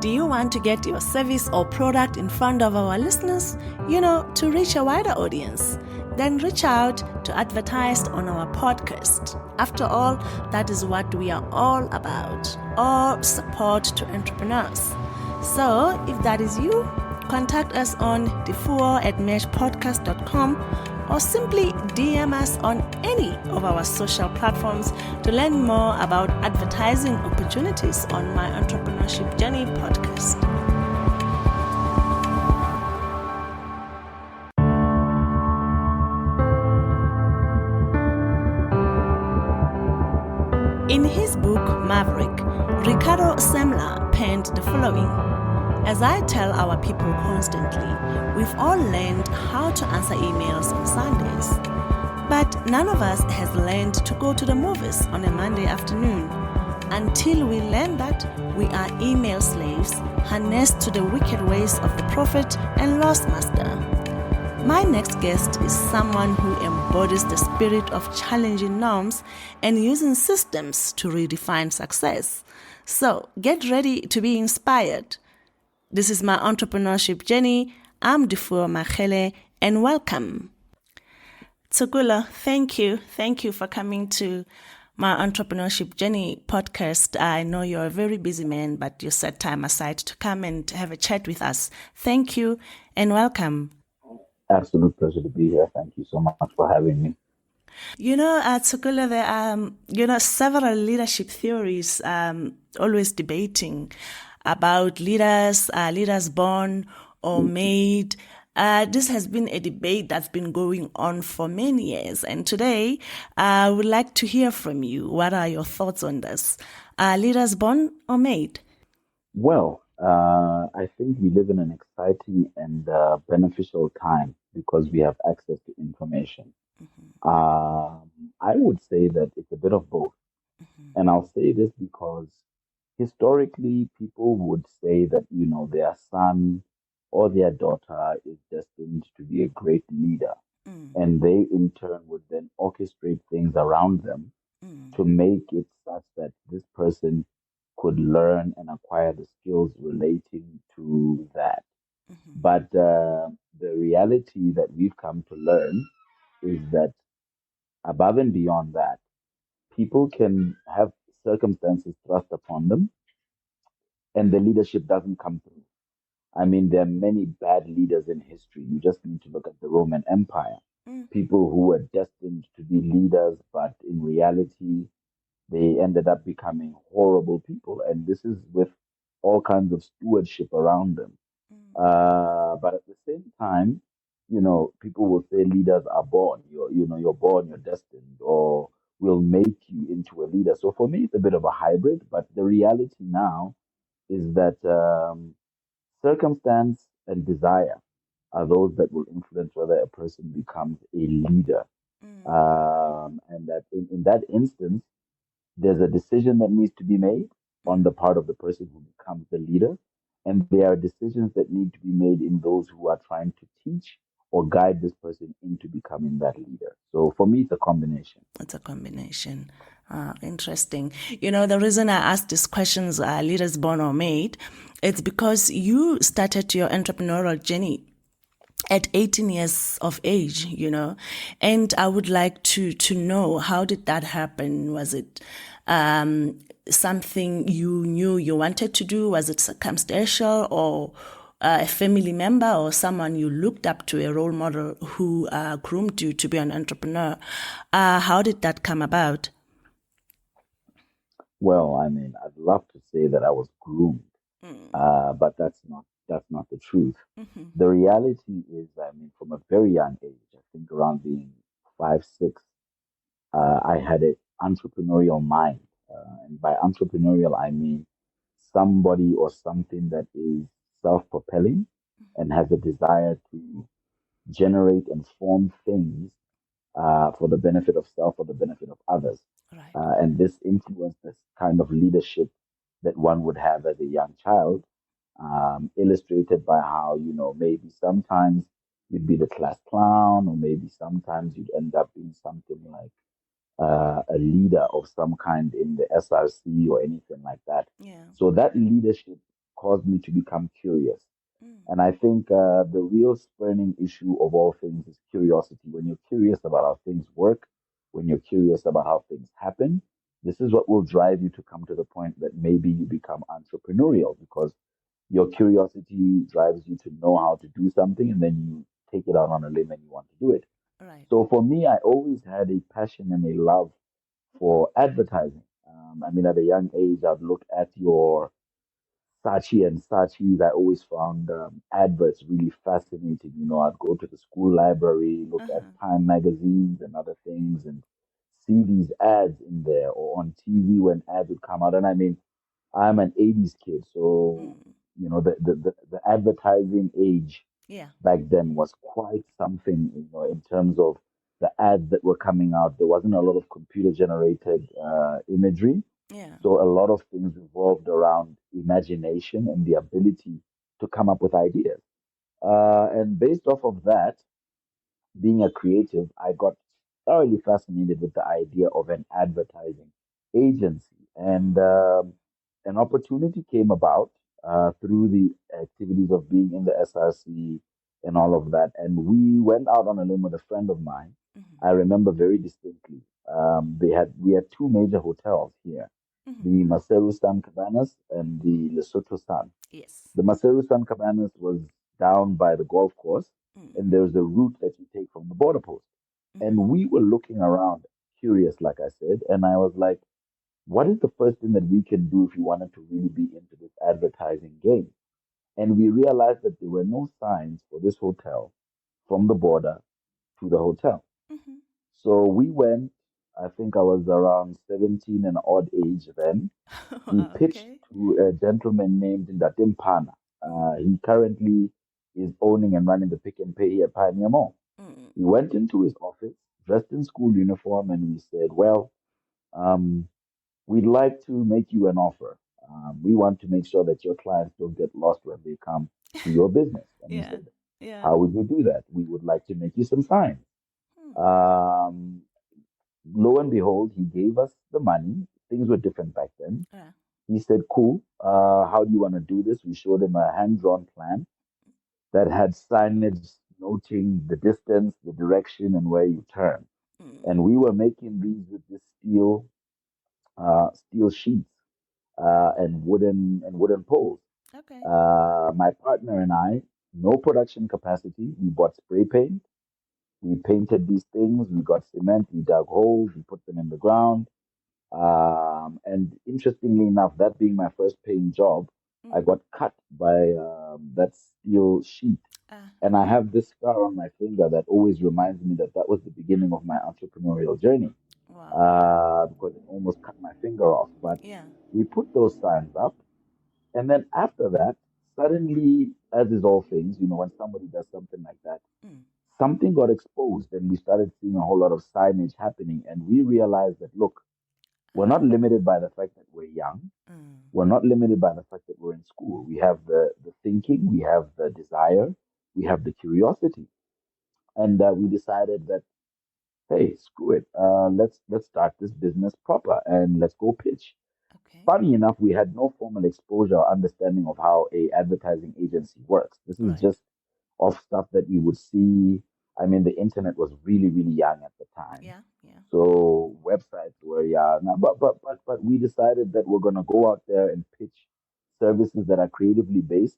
Do you want to get your service or product in front of our listeners? To reach a wider audience? Then reach out to advertise on our podcast. After all, that is what we are all about, all support to entrepreneurs. So, if that is you, contact us on defuo@meshpodcast.com or simply DM us on any of our social platforms to learn more about advertising opportunities on my Entrepreneurship Journey podcast. In his book, Maverick, Ricardo Semler penned the following: "As I tell our people constantly, we've all learned how to answer emails on Sundays. But none of us has learned to go to the movies on a Monday afternoon. Until we learn that, we are email slaves, harnessed to the wicked ways of the prophet and lost master." My next guest is someone who embodies the spirit of challenging norms and using systems to redefine success. So get ready to be inspired. This is my Entrepreneurship Journey. I'm Tsokolo Makeka, and welcome. Tsokolo, thank you. Thank you for coming to my Entrepreneurship Journey podcast. I know you're a very busy man, but you set time aside to come and have a chat with us. Thank you and welcome. Absolute pleasure to be here. Thank you so much for having me. Tsokolo, there are, several leadership theories always debating about leaders born or made. This has been a debate that's been going on for many years. And today, I would like to hear from you. What are your thoughts on this? Are leaders born or made? Well, I think we live in an exciting and beneficial time because we have access to information. I would say that it's a bit of both. And I'll say this because historically, people would say that, their son or their daughter is destined to be a great leader. And they, in turn, would then orchestrate things around them to make it such that this person could learn and acquire the skills relating to that. But the reality that we've come to learn is that above and beyond that, people can have circumstances thrust upon them and the leadership doesn't come through. I mean, there are many bad leaders in history. You just need to look at the Roman Empire. People who were destined to be leaders, but in reality, they ended up becoming horrible people. And this is with all kinds of stewardship around them. But at the same time, people will say leaders are born. You're born, you're destined, or will make you into a leader. So for me, it's a bit of a hybrid. But the reality now is that circumstance and desire are those that will influence whether a person becomes a leader. And that in that instance, there's a decision that needs to be made on the part of the person who becomes the leader. And there are decisions that need to be made in those who are trying to teach or guide this person into becoming that leader. So for me, it's a combination. It's a combination. Interesting. The reason I ask these questions, leaders born or made, it's because you started your entrepreneurial journey at 18 years of age, and I would like to know, how did that happen? Was it something you knew you wanted to do? Was it circumstantial, or a family member or someone you looked up to, a role model who groomed you to be an entrepreneur? How did that come about? Well, I mean, I'd love to say that I was groomed, but that's not the truth. The reality is, from a very young age, I think around being 5, 6, I had an entrepreneurial mind. And by entrepreneurial, I mean somebody or something that is self-propelling and has a desire to generate and form things for the benefit of self or the benefit of others. Right. And this influenced this kind of leadership that one would have as a young child, illustrated by how, maybe sometimes you'd be the class clown, or maybe sometimes you'd end up being something like a leader of some kind in the SRC or anything like that. Yeah. So that leadership caused me to become curious. And I think the real spurning issue of all things is curiosity. When you're curious about how things work, when you're curious about how things happen, this is what will drive you to come to the point that maybe you become entrepreneurial because your curiosity drives you to know how to do something and then you take it out on a limb and you want to do it. Right. So for me, I always had a passion and a love for advertising. I mean, at a young age, I'd look at your Saatchi and Saatchis. I always found adverts really fascinating. You know, I'd go to the school library, look at Time magazines and other things, and see these ads in there or on TV when ads would come out. And I mean, I'm an 80s kid, so you know the advertising age Yeah. back then was quite something, you know, in terms of the ads that were coming out. There wasn't a lot of computer generated imagery. Yeah. So a lot of things revolved around imagination and the ability to come up with ideas. And based off of that, being a creative, I got thoroughly fascinated with the idea of an advertising agency. And an opportunity came about through the activities of being in the SRC and all of that. And we went out on a limb with a friend of mine. I remember very distinctly. We had two major hotels here, the Maseru Sun Cabanas and the Lesotho Sun. Yes. The Maseru Sun Cabanas was down by the golf course, and there's a route that you take from the border post. And we were looking around, curious, like I said, and I was like, what is the first thing that we can do if we wanted to really be into this advertising game? And we realized that there were no signs for this hotel from the border to the hotel. So we went, I think I was around 17 and odd age then. We pitched Okay. to a gentleman named Ndatim Pana. He currently is owning and running the Pick and Pay here at Pioneer Mall. We went into his office, dressed in school uniform, and we said, well, we'd like to make you an offer. We want to make sure that your clients don't get lost when they come to your business. And he Yeah. said, Yeah. how would you do that? We would like to make you some signs. Um, lo and behold, he gave us the money. Things were different back then. Yeah. He said, cool. How do you want to do this? We showed him a hand-drawn plan that had signage noting the distance, the direction, and where you turn. And we were making these with this steel sheets and wooden poles. Okay. My partner and I, no production capacity. We bought spray paint. We painted these things. We got cement. We dug holes. We put them in the ground. And interestingly enough, that being my first paying job, I got cut by that steel sheet. And I have this scar on my finger that always reminds me that that was the beginning of my entrepreneurial journey Wow. because it almost cut my finger off. But Yeah. we put those signs up. And then after that, suddenly, as is all things, you know, when somebody does something like that, something got exposed and we started seeing a whole lot of signage happening. And we realized that, look, we're not limited by the fact that we're young. We're not limited by the fact that we're in school. We have the thinking, we have the desire, we have the curiosity. And we decided that, hey, screw it. Let's start this business proper and let's go pitch. Okay. Funny enough, we had no formal exposure or understanding of how a advertising agency works. This is Right. just of stuff that we would see. I mean, the internet was really, really young at the time. Yeah. Yeah. So websites were young. But we decided that we're gonna go out there and pitch services that are creatively based,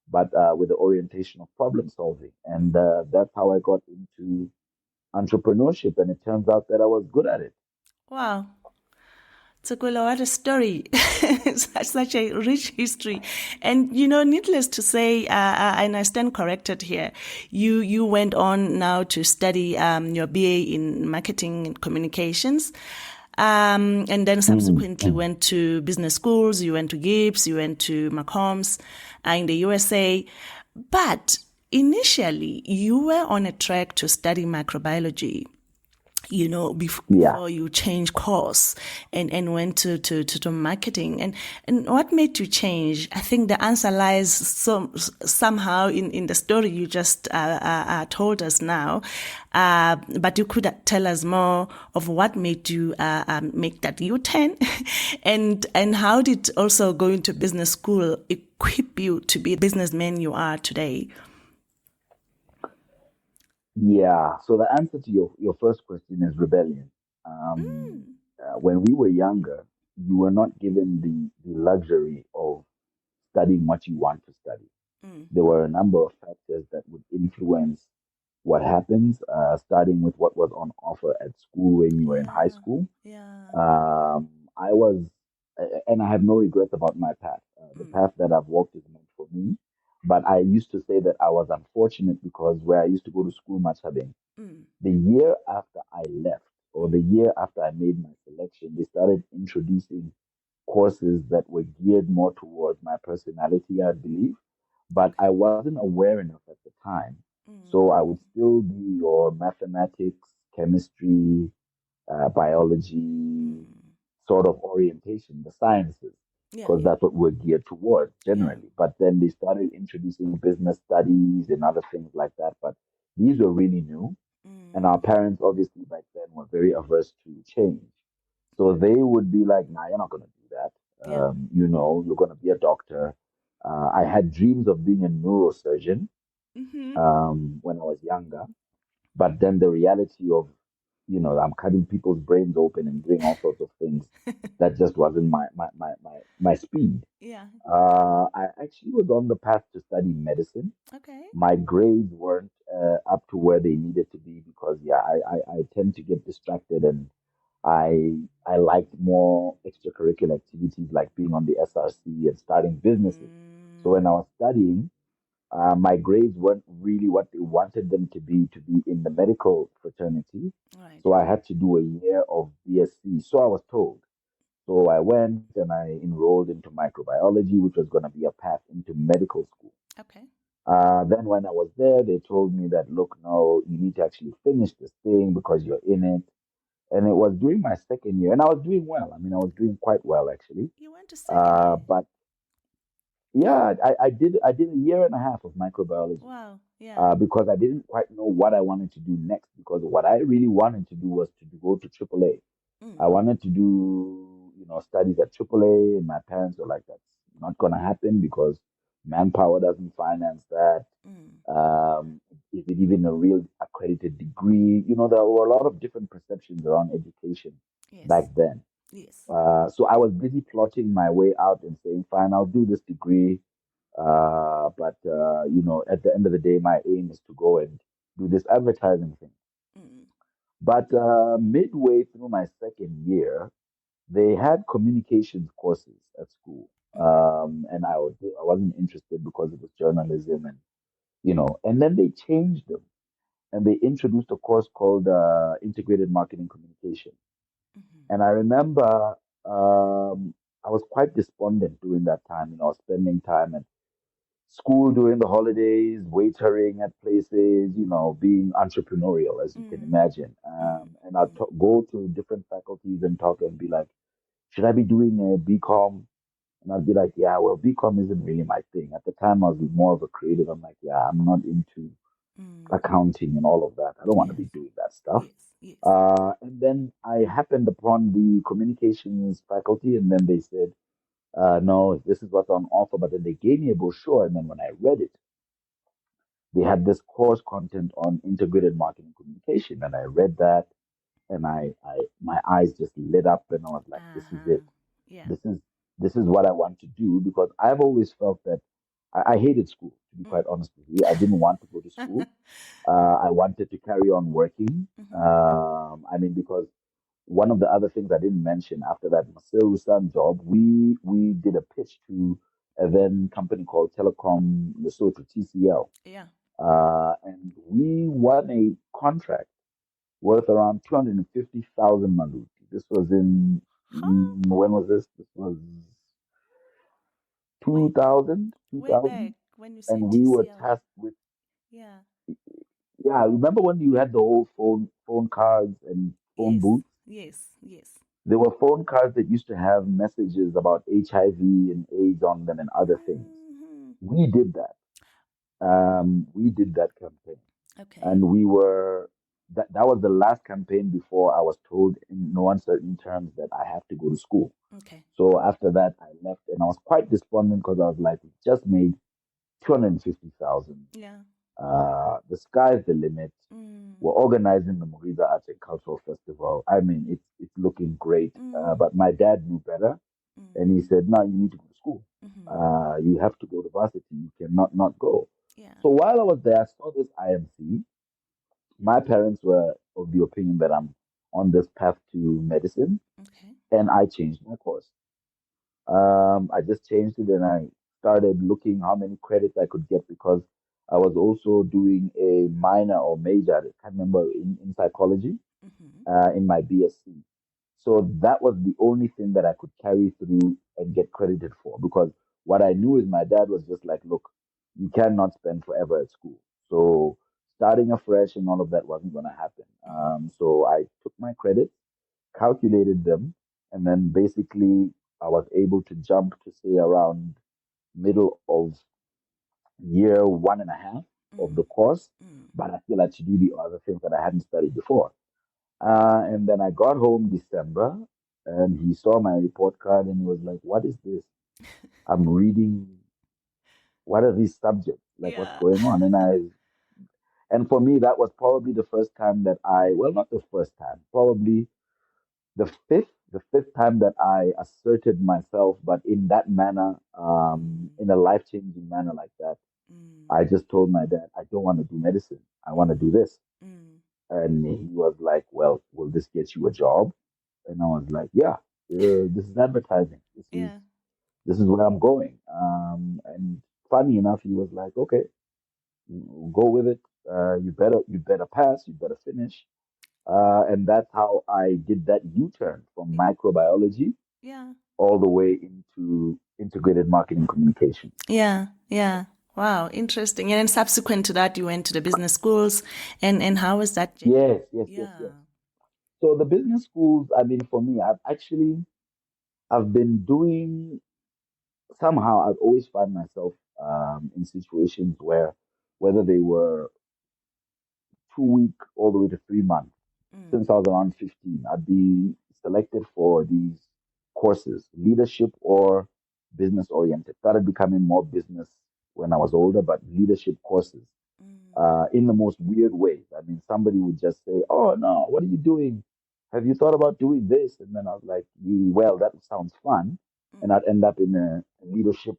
but with the orientation of problem solving. And that's how I got into entrepreneurship. And it turns out that I was good at it. Wow. Tsokolo, what a story. Such a rich history. And, you know, needless to say, and I stand corrected here, you went on now to study your BA in marketing and communications. And then subsequently went to business schools, you went to GIBS, you went to McCombs in the USA. But initially, you were on a track to study microbiology. Yeah. before you change course and went to marketing, and what made you change? I think the answer lies somehow in the story you just told us now, but you could tell us more of what made you make that U-turn and how did also going to business school equip you to be the businessman you are today? Yeah. So the answer to your first question is rebellion. Um, when we were younger, you were not given the luxury of studying what you want to study. There were a number of factors that would influence what happens, starting with what was on offer at school when you were in high Yeah, school. yeah. I was, and I have no regrets about my path. The path that I've walked is meant for me. But I used to say that I was unfortunate because where I used to go to school, Machabeng, the year after I left, or the year after I made my selection, they started introducing courses that were geared more towards my personality, I believe. But I wasn't aware enough at the time. So I would still do your mathematics, chemistry, biology sort of orientation, the sciences, Yeah, because yeah, that's what we're geared towards yeah. generally. But then they started introducing business studies and other things like that. But these were really new. And our parents, obviously, back then were very averse to change. So they would be like, nah, you're not going to do that. Yeah. You're going to be a doctor. I had dreams of being a neurosurgeon when I was younger. But then the reality of, I'm cutting people's brains open and doing all sorts of things, that just wasn't my speed. Yeah. I actually was on the path to study medicine. Okay. My grades weren't up to where they needed to be because, yeah, I tend to get distracted and I liked more extracurricular activities like being on the SRC and starting businesses. So when I was studying, my grades weren't really what they wanted them to be in the medical fraternity. Right. So I had to do a year of BSc. So I was told. So I went and I enrolled into microbiology, which was going to be a path into medical school. Okay. Then when I was there, they told me that, look, no, you need to actually finish this thing because you're in it. And it was during my second year, and I was doing well. I mean, I was doing quite well actually. You went to second year. But yeah, I did a year and a half of microbiology Wow. Yeah. because I didn't quite know what I wanted to do next. Because what I really wanted to do was to go to AAA. I wanted to do, studies at AAA, and my parents were like, "That's not going to happen because manpower doesn't finance that. Is it even a real accredited degree?" There were a lot of different perceptions around education back Yes. then. Yes. So I was busy plotting my way out and saying, "Fine, I'll do this degree." But at the end of the day, my aim is to go and do this advertising thing. But midway through my second year, they had communications courses at school. And I wasn't interested because it was journalism and then they changed them and they introduced a course called integrated marketing communication. And I remember I was quite despondent during that time. I was spending time at school during the holidays, waitering at places, being entrepreneurial, as you can imagine. And I'd go to different faculties and talk and be like, should I be doing a BCom? And I'd be like, yeah, well, BCom isn't really my thing. At the time, I was more of a creative. I'm like, yeah, I'm not into accounting and all of that. I don't want to be Yes. doing that stuff. Yes. Yes. And then I happened upon the communications faculty, and then they said, no, this is what's on offer. But then they gave me a brochure, and then when I read it, they had this course content on integrated marketing communication, and I read that, and my eyes just lit up, and I was like, this is Uh-huh. it. Yeah. This is this is what I want to do because I've always felt that I hated school. To be quite honest with you, I didn't want to go to school. I wanted to carry on working. I mean, because one of the other things I didn't mention after that Maseru-san job, we did a pitch to a then company called Telecom Lesotho TCL, Yeah. and we won a contract worth around 250,000 maluti. This was in Huh? when was this? This was Way 2000, way back when you and said we were TCL. tasked with Yeah. Yeah, remember when you had the whole phone cards and phone Yes, booths? yes, yes. There were phone cards that used to have messages about HIV and AIDS on them and other things. Hmm. We did that. Wow. We did that campaign, Okay. and we were that was the last campaign before I was told in no uncertain terms that I have to go to school. Okay. So after that, I left, and I was quite despondent because I was like, we just made 250,000. Yeah. The sky's the limit. Mm. We're organizing the Moriza Arts and Cultural Festival. I mean, it's looking great. Mm. But my dad knew better, Mm. and he said, "No, you need to go to school. Mm-hmm. You have to go to varsity. You cannot not go." Yeah. So while I was there, I saw this IMC. My parents were of the opinion that I'm on this path to medicine, Okay. and I changed my course. I just changed it and I started looking how many credits I could get because I was also doing a minor or major, I can't remember, in psychology Mm-hmm. in my BSc. So that was the only thing that I could carry through and get credited for because what I knew is my dad was just like, look, you cannot spend forever at school. So starting afresh and all of that wasn't going to happen. Mm-hmm. So I took my credits, calculated them, and then basically I was able to jump to say around middle of year one and a half of the Mm. course, Mm. but I still had to do the other things that I hadn't studied before. And then I got home December and he saw my report card and he was like, "What is this? I'm reading, what are these subjects? Like, what's Yeah. going on?" And for me, that was probably the first time that well, not the first time, probably the fifth time that I asserted myself, but in that manner, Mm. in a life-changing manner like that. Mm. I just told my dad, I don't want to do medicine. I want to Mm. do this. Mm. And he was like, well, will this get you a job? And I was like, yeah, this is advertising. Yeah. This is where I'm going. And funny enough, he was like, okay, go with it. You better pass. You better finish. And that's how I did that U-turn from microbiology Yeah. all the way into integrated marketing communication. Yeah. Yeah. Wow. Interesting. And then subsequent to that, you went to the business schools, and how was that journey? Yes, yes, yes, Yeah. yes. So the business schools, I mean, for me, I've been doing somehow. I've always found myself in situations where, whether they were 2 week all the way to 3 months, Mm. since I was around 15, I'd be selected for these courses, leadership or business oriented. Started becoming more business when I was older, but leadership courses Mm. in the most weird ways. I mean, somebody would just say, "Oh no, what are you doing? Have you thought about doing this?" And then I was like, "Well, that sounds fun," and Mm. I'd end up in a leadership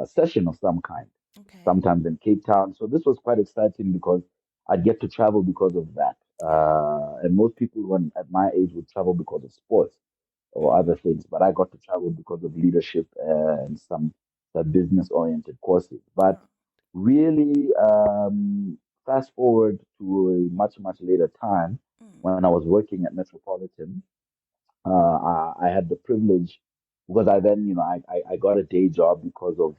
session of some kind, Okay. sometimes in Cape Town. So this was quite exciting because I'd get to travel because of that. Yeah. And most people, when at my age, would travel because of sports or Mm. other things, but I got to travel because of leadership and some business-oriented courses. But Oh. really, fast forward to a much, much later time Mm. when I was working at Metropolitan. I had the privilege because I then, I got a day job because of,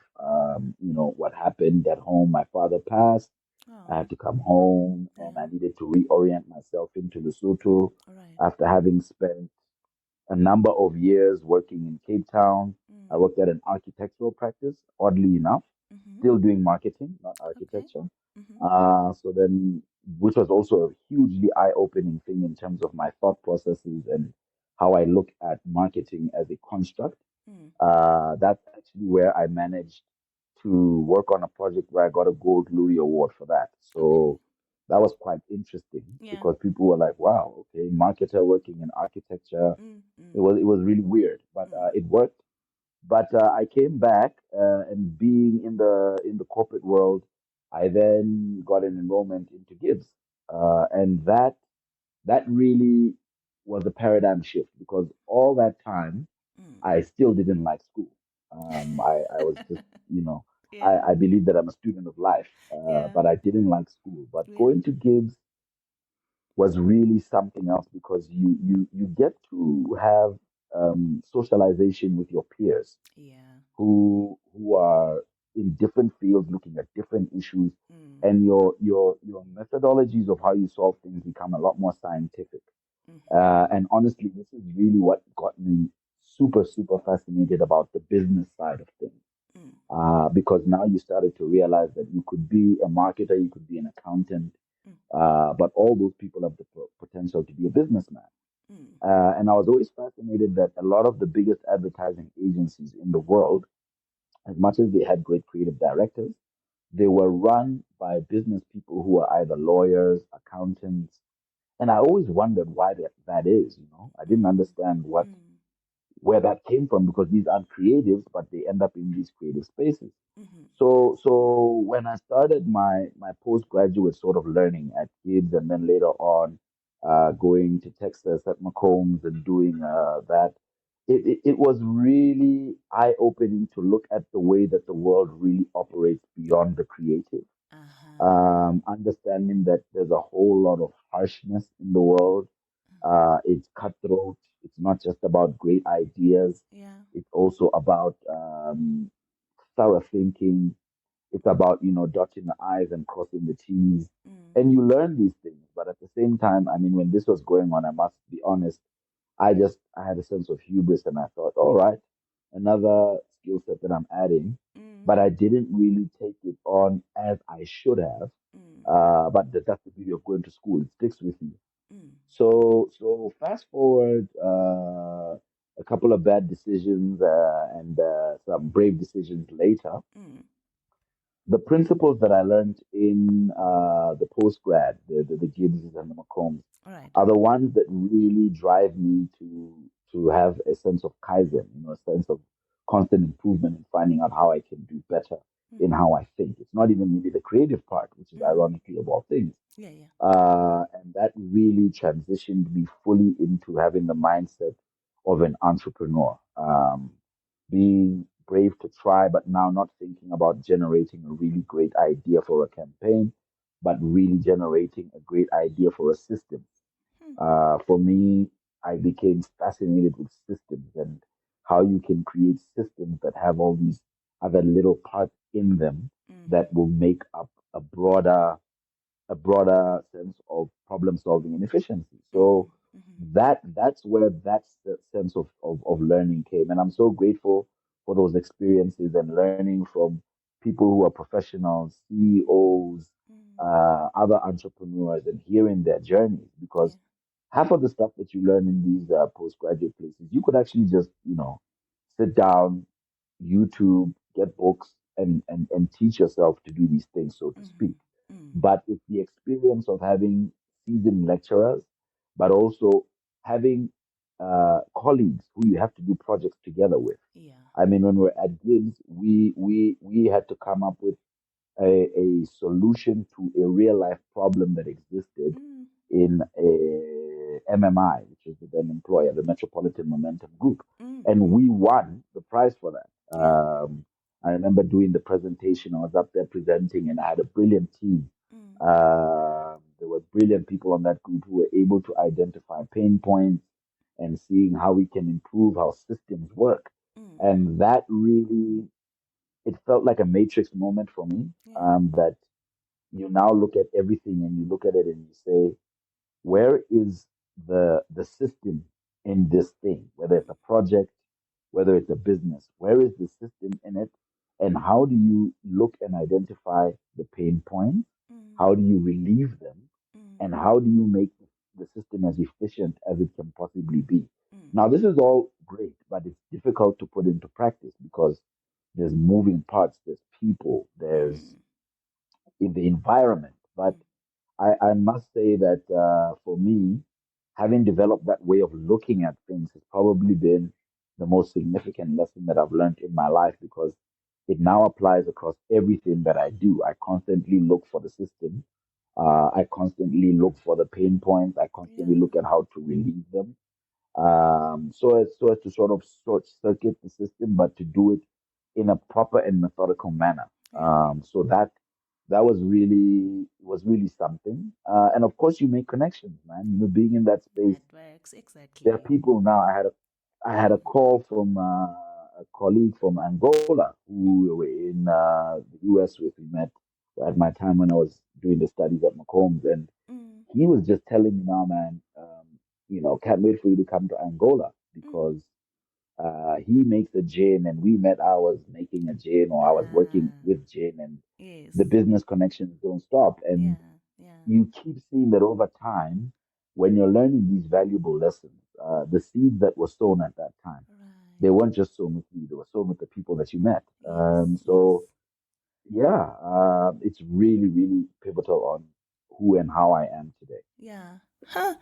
what happened at home. My father passed. I Oh. had to come home and I Yeah. needed to reorient myself into Lesotho All right. after having spent a number of years working in Cape Town. I Mm. worked at an architectural practice, oddly enough, Mm-hmm. still doing marketing, not Okay. architecture. Mm-hmm. So then, which was also a hugely eye-opening thing in terms of my thought processes and how I look at marketing as a construct. Mm. That's actually where I managed to work on a project where I got a Gold Louis Award for that. Okay. So that was quite interesting Yeah. because people were like, "Wow, okay, marketer working in architecture." Mm. It Mm. was really weird, but Mm. it worked. But I came back, and being in the corporate world, I then got an enrollment into GIBS, and that really was a paradigm shift because all that time Mm. I still didn't like school. I was just, you know, Yeah. I believe that I'm a student of life, Yeah. but I didn't like school. But Yeah. going to GIBS was really something else because you get to have socialization with your peers Yeah. who are in different fields looking at different issues. and your methodologies of how you solve things become a lot more scientific. And honestly, this is really what got me super fascinated about the business side of things. Because now you started to realize that you could be a marketer, you could be an accountant, but all those people have the potential to be a businessman. And I was always fascinated that a lot of the biggest advertising agencies in the world, as much as they had great creative directors, they were run by business people who are either lawyers, accountants, and I always wondered why that is. I didn't understand where that came from because these aren't creatives, but they end up in these creative spaces. So when I started my postgraduate sort of learning at GIBS, and then later on going to Texas at McCombs and doing that, it was really eye-opening to look at the way that the world really operates beyond the creative. Understanding that there's a whole lot of harshness in the world. It's cutthroat. It's not just about great ideas. Yeah. It's also about thorough thinking. It's about, dotting the I's and crossing the T's. And you learn these things. But at the same time, I mean, when this was going on, I must be honest, I had a sense of hubris and I thought, all right, another skill set that I'm adding. But I didn't really take it on as I should have. But that's the beauty of going to school. It sticks with you. So fast forward a couple of bad decisions and some brave decisions later. The principles that I learned in the postgrad, the GIBS and the McCombs, All right. are the ones that really drive me to have a sense of kaizen, a sense of constant improvement and finding out how I can do better in how I think. It's not even really the creative part, which is ironically of all things. Yeah, yeah. And that really transitioned me fully into having the mindset of an entrepreneur. Being brave to try, but now not thinking about generating a really great idea for a campaign, but really generating a great idea for a system. For me, I became fascinated with systems and how you can create systems that have all these other little parts in them that will make up a broader sense of problem solving and efficiency. So that's where the sense of learning came. And I'm so grateful for those experiences and learning from people who are professionals, CEOs, other entrepreneurs, and hearing their journeys because half of the stuff that you learn in these postgraduate places, you could actually just, sit down, YouTube, get books, and teach yourself to do these things, so to speak. But it's the experience of having seasoned lecturers, but also having colleagues who you have to do projects together with. Yeah. I mean, when we're at GIBS, we had to come up with a solution to a real life problem that existed in a MMI, which is the then employer, the Metropolitan Momentum Group, and we won the prize for that. I remember doing the presentation. I was up there presenting, and I had a brilliant team. There were brilliant people on that group who were able to identify pain points and seeing how we can improve how systems work. And that really, it felt like a matrix moment for me. That you now look at everything and you look at it and you say, where is the system in this thing, whether it's a project, whether it's a business, where is the system in it, and how do you look and identify the pain points, how do you relieve them, and how do you make the system as efficient as it can possibly be. Now this is all great, but it's difficult to put into practice because there's moving parts, there's people, there's in the environment. But I must say that for me, having developed that way of looking at things has probably been the most significant lesson that I've learned in my life because it now applies across everything that I do. I constantly look for the system. I constantly look for the pain points. I constantly look at how to relieve them. So as to sort of short circuit the system, but to do it in a proper and methodical manner. So that was really something. And of course, you make connections, man. Being in that space, Networks, exactly. there are people now. I had a call from a colleague from Angola who were in the US with. We met at at my time when I was doing the studies at McCombs, and Mm. he was just telling me now, man, can't wait for you to come to Angola Mm. because he makes a gin, and we met. I was making a gin, or I was working Ah, with gin, and yes. the business connections don't stop. And Yeah. Yeah. you keep seeing that over time, when you're learning these valuable lessons, the seeds that were sown at that time, they Right. weren't just sown with you; they were sown with the people that you met. Yes. Yes. So yeah, it's really, really pivotal on who and how I am today. Yeah. Huh.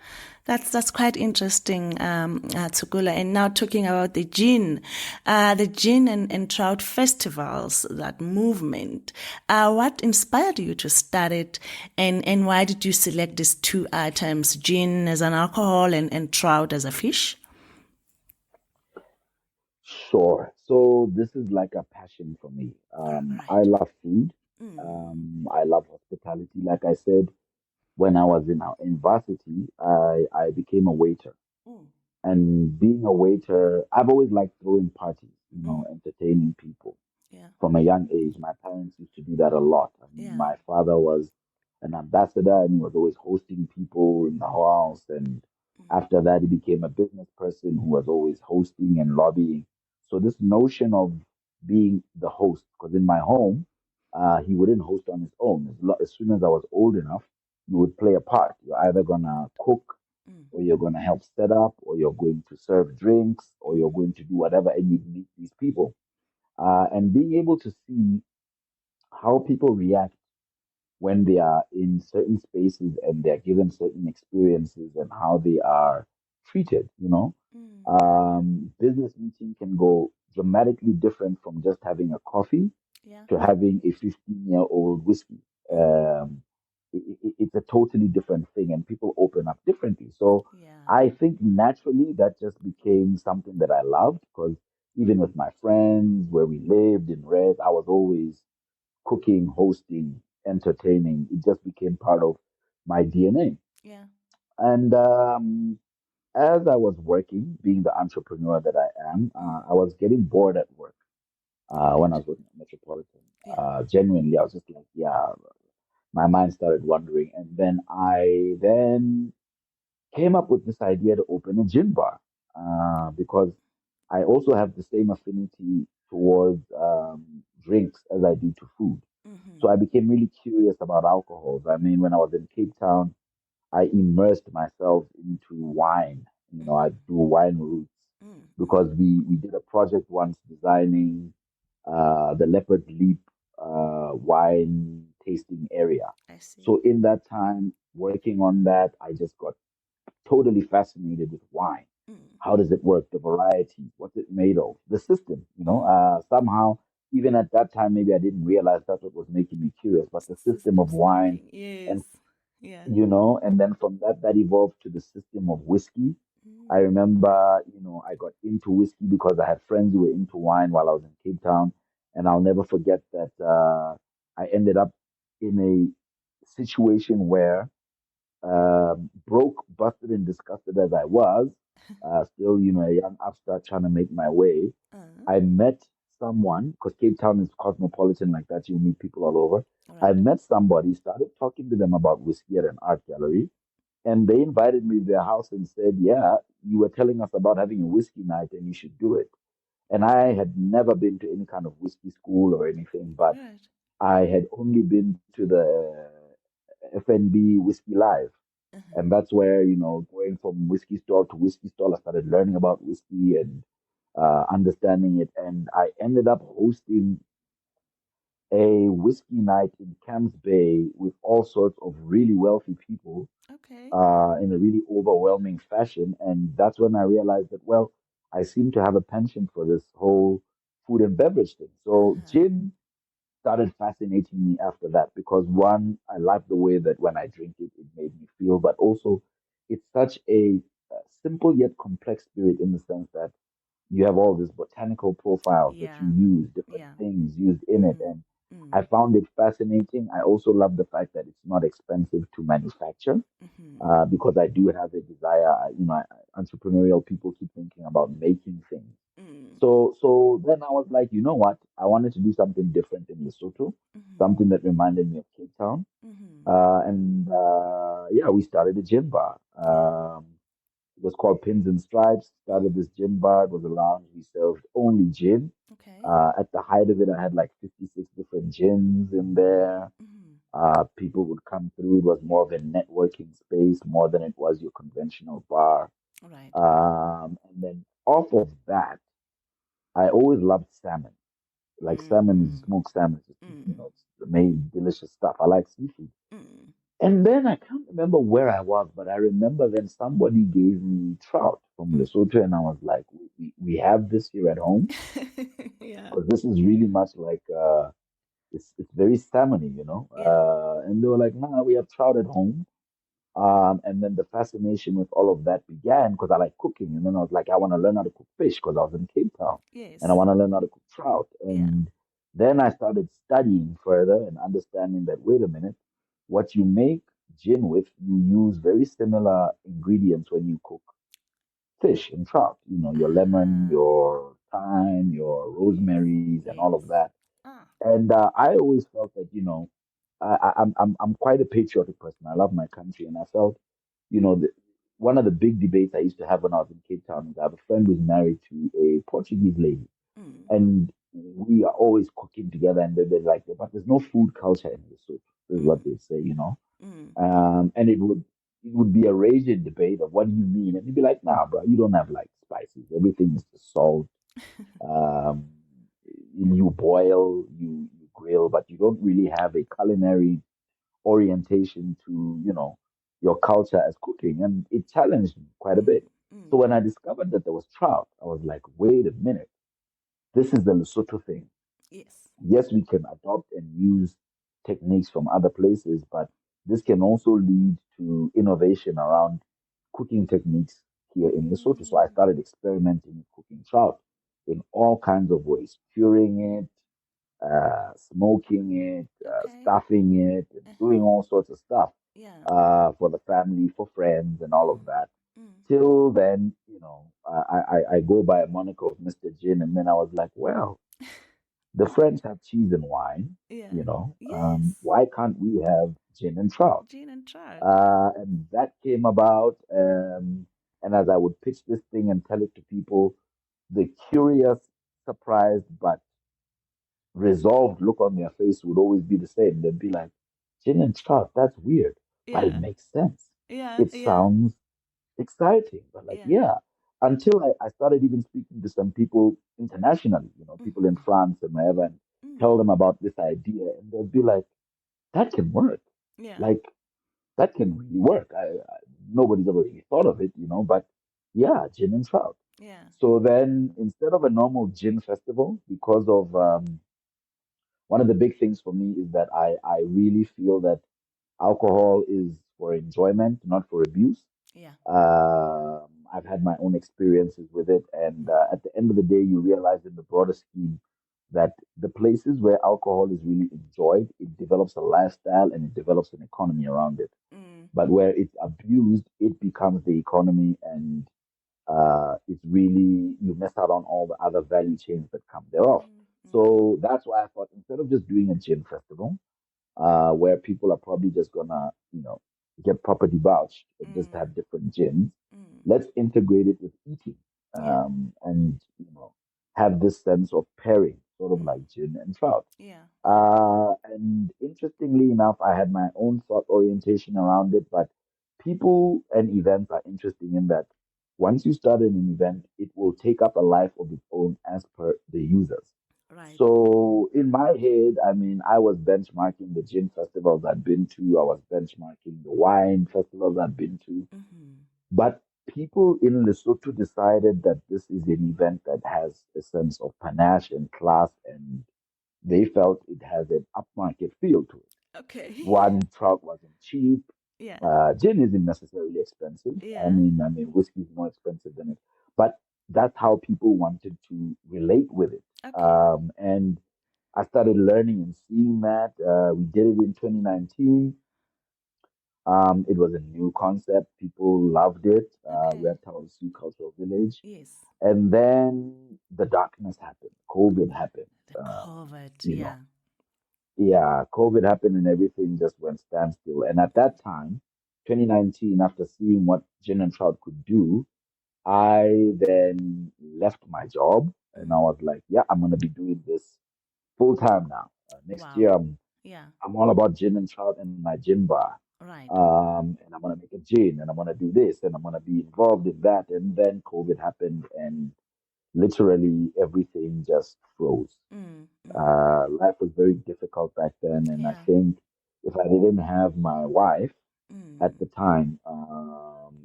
That's quite interesting, Tsokolo. And now talking about the gin and trout festivals, that movement. What inspired you to start it, and why did you select these two items, gin as an alcohol and trout as a fish? Sure. So this is like a passion for me. I Right. love food. Mm, I love hospitality. Like I said, when I was in university, I became a waiter. mm, And being a waiter, I've always liked throwing parties, mm, entertaining people. yeah. From a young age. My parents used to do that a lot. I mean, Yeah. my father was an ambassador and he was always hosting people in the house. And Mm, after that, he became a business person who was always hosting and lobbying. So, this notion of being the host, because in my home, he wouldn't host on his own. As soon as I was old enough, you would play a part. You're either going to cook, mm, or you're going to help set up, or you're going to serve drinks, or you're mm, going to do whatever, and you meet these people and being able to see how people react when they are in certain spaces and they're given certain experiences and how they are treated, mm, business meeting can go dramatically different from just having a coffee yeah. to having a 15-year-old whiskey. Mm, It's a totally different thing, and people open up differently. So yeah. I think naturally that just became something that I loved because even with my friends where we lived in Red, I was always cooking, hosting, entertaining. It just became part of my DNA. Yeah. And as I was working, being the entrepreneur that I am, Mm, I was getting bored at work when I right. was working at Metropolitan. Yeah. Genuinely, I was just like, yeah, my mind started wandering. And then I then came up with this idea to open a gin bar because I also have the same affinity towards drinks as I do to food. So Mm-hmm. I became really curious about alcohols. I mean, when I was in Cape Town, I immersed myself into wine. I Mm, do wine routes mm, because mm. we did a project once designing the Leopard Leap wine tasting area. I see. So in that time working on that, I just got totally fascinated with wine. Mm, How does it work? The variety, what's it made of? The system, mm. somehow, even at that time, maybe I didn't realize that's what was making me curious, but the system System of wine thinking. Yes. and Yeah. and then from that evolved to the system of whiskey. I Mm, remember, I got into whiskey because I had friends who were into wine while I was in Cape Town. And I'll never forget that I ended up in a situation where, broke, busted, and disgusted as I was, still, a young upstart trying to make my way, uh, I met someone, because Cape Town is cosmopolitan like that, you meet people all over. all I right. met somebody, started talking to them about whiskey at an art gallery, and they invited me to their house and said, yeah, you were telling us about having a whiskey night and you should do it. And I had never been to any kind of whiskey school or anything, but Right. I had only been to the FNB Whiskey Live. Uh-huh. And that's where, going from whiskey stall to whiskey stall, I started learning about whiskey and understanding it. And I ended up hosting a whiskey night in Camps Bay with all sorts of really wealthy people Okay. in a really overwhelming fashion. And that's when I realized that, well, I seem to have a penchant for this whole food and beverage thing. So Uh-huh. gin started fascinating me after that because one, I like the way that when I drink it, it made me feel, but also it's such a simple yet complex spirit in the sense that you have all these botanical profiles that you Yeah. use, different Yeah. things used in it. Mm, And I mm, found it fascinating. I also love the fact that it's not expensive to manufacture mm-hmm. because I do have a desire. Entrepreneurial people keep thinking about making things. Mm. So then I was like, you know what? I wanted to do something different in Lesotho, Mm-hmm. something that reminded me of Cape Town. Mm-hmm. And yeah, we started a gin bar. Yeah. It was called Pins and Stripes. Started this gin bar. It was a lounge. We served only gin. Okay. At the height of it, I had like 56 different gins in there. Mm-hmm. People would come through. It was more of a networking space more than it was your conventional bar. Right. And then off of that, I always loved salmon. Like salmon is Mm. smoked salmon. It's, Mm. it's amazing, delicious stuff. I like seafood. Mm. And then I can't remember where I was, but I remember then somebody gave me trout from Lesotho, and I was like, we have this here at home Yeah. because this is really much like it's very salmony, you know. Yeah. And they were like, nah, we have trout at home. And then the fascination with all of that began because I like cooking. And then I was like, I want to learn how to cook fish because I was in Cape Town and I Yes. want to learn how to cook trout. Yeah. And then I started studying further and understanding that, wait a minute, what you make gin with, you use very similar ingredients when you cook fish and trout. You know, your lemon, Ah. your thyme, your Yes. rosemaries, and all of Yes. that. Ah. And I always felt that, I'm quite a patriotic person. I love my country, and I felt, one of the big debates I used to have when I was in Cape Town is I have a friend who's married to a Portuguese lady, Mm. and we are always cooking together. And they're like, but there's no food culture in the soup. This is what Mm. they say, you know. Mm. And it would be a raging debate of what do you mean, and he'd be like, nah, bro, you don't have like spices. Everything is just salt. Um, you boil, you grill, but you don't really have a culinary orientation to, your culture as cooking. And it challenged me quite a Mm. bit. So Mm. when I discovered that there was trout, I was like, wait a minute, this is the Lesotho thing. Yes. Yes, we can adopt and use techniques from other places, but this can also lead to innovation around cooking techniques here in Lesotho. So I Mm. started experimenting with cooking trout in all kinds of ways, curing it, smoking it, Okay. stuffing it, and doing Uh-huh. all sorts of stuff Yeah. for the family, for friends, and all of Mm. that. Mm. Till then, I go by a moniker of Mr. Gin, and then I was like, well, the French have cheese and wine, Yeah. Yes. why can't we have gin and trout? Gin and Trout. And that came about, and as I would pitch this thing and tell it to people, the curious, surprised, but resolved look on their face would always be the same. They'd be like, gin and trout, that's weird, but it Yeah. makes sense. Yeah. It Yeah. sounds exciting. But like, Yeah. yeah, until I started even speaking to some people internationally, people in Mm-hmm. France and wherever, and tell Mm. them about this idea, and they'd be like, that can work. Yeah. Like, that can really work. Nobody's ever really thought of it, but yeah, gin and trout. Yeah. So then, instead of a normal gin festival, because of one of the big things for me is that I really feel that alcohol is for enjoyment, not for abuse. Yeah. I've had my own experiences with it, and Mm. at the end of the day, you realize in the broader scheme that the places where alcohol is really enjoyed, it develops a lifestyle and it develops an economy around it. Mm. But where it's abused, it becomes the economy, and it's really you miss out on all the other value chains that come thereof. Mm. Mm. So that's why I thought instead of just doing a gin festival, where people are probably just gonna, get proper debauched and just Mm. have different gins. Mm. Let's integrate it with eating, Yeah. and have this sense of pairing, sort of Mm. like gin and trout. Yeah. Yeah. And interestingly enough, I had my own thought orientation around it, but people and events are interesting in that once you start an event, it will take up a life of its own as per the users. Right. So in my head, I mean, I was benchmarking the gin festivals I'd been to, I was benchmarking the wine festivals I'd been to, Mm-hmm. but people in Lesotho decided that this is an event that has a sense of panache and class, and they felt it has an upmarket feel to it. Okay. One, trout wasn't cheap. Yeah. Gin isn't necessarily expensive. I Yeah. mean, I mean, whiskey is more expensive than it, but that's how people wanted to relate with it. Okay. And I started learning and seeing that. We did it in 2019. It was a new concept. People loved it. We Okay. had Taosu Cultural Village. Yes. And then the darkness happened. COVID happened. The Uh, COVID. you know, Yeah. yeah, COVID happened and everything just went standstill. And at that time, 2019, after seeing what Gin and Trout could do, I then left my job and I Mm. was like, yeah, I'm going to be doing this full time now. Next year, Wow. I'm Yeah. I'm all about gin and trout and my gin bar. Right. And I'm gonna make a gin and I'm gonna do this and I'm gonna be involved in that. And then COVID happened and literally everything just froze. Mm. Mm. Life was very difficult back then, and I Yeah. think if I didn't have my wife at Mm. the time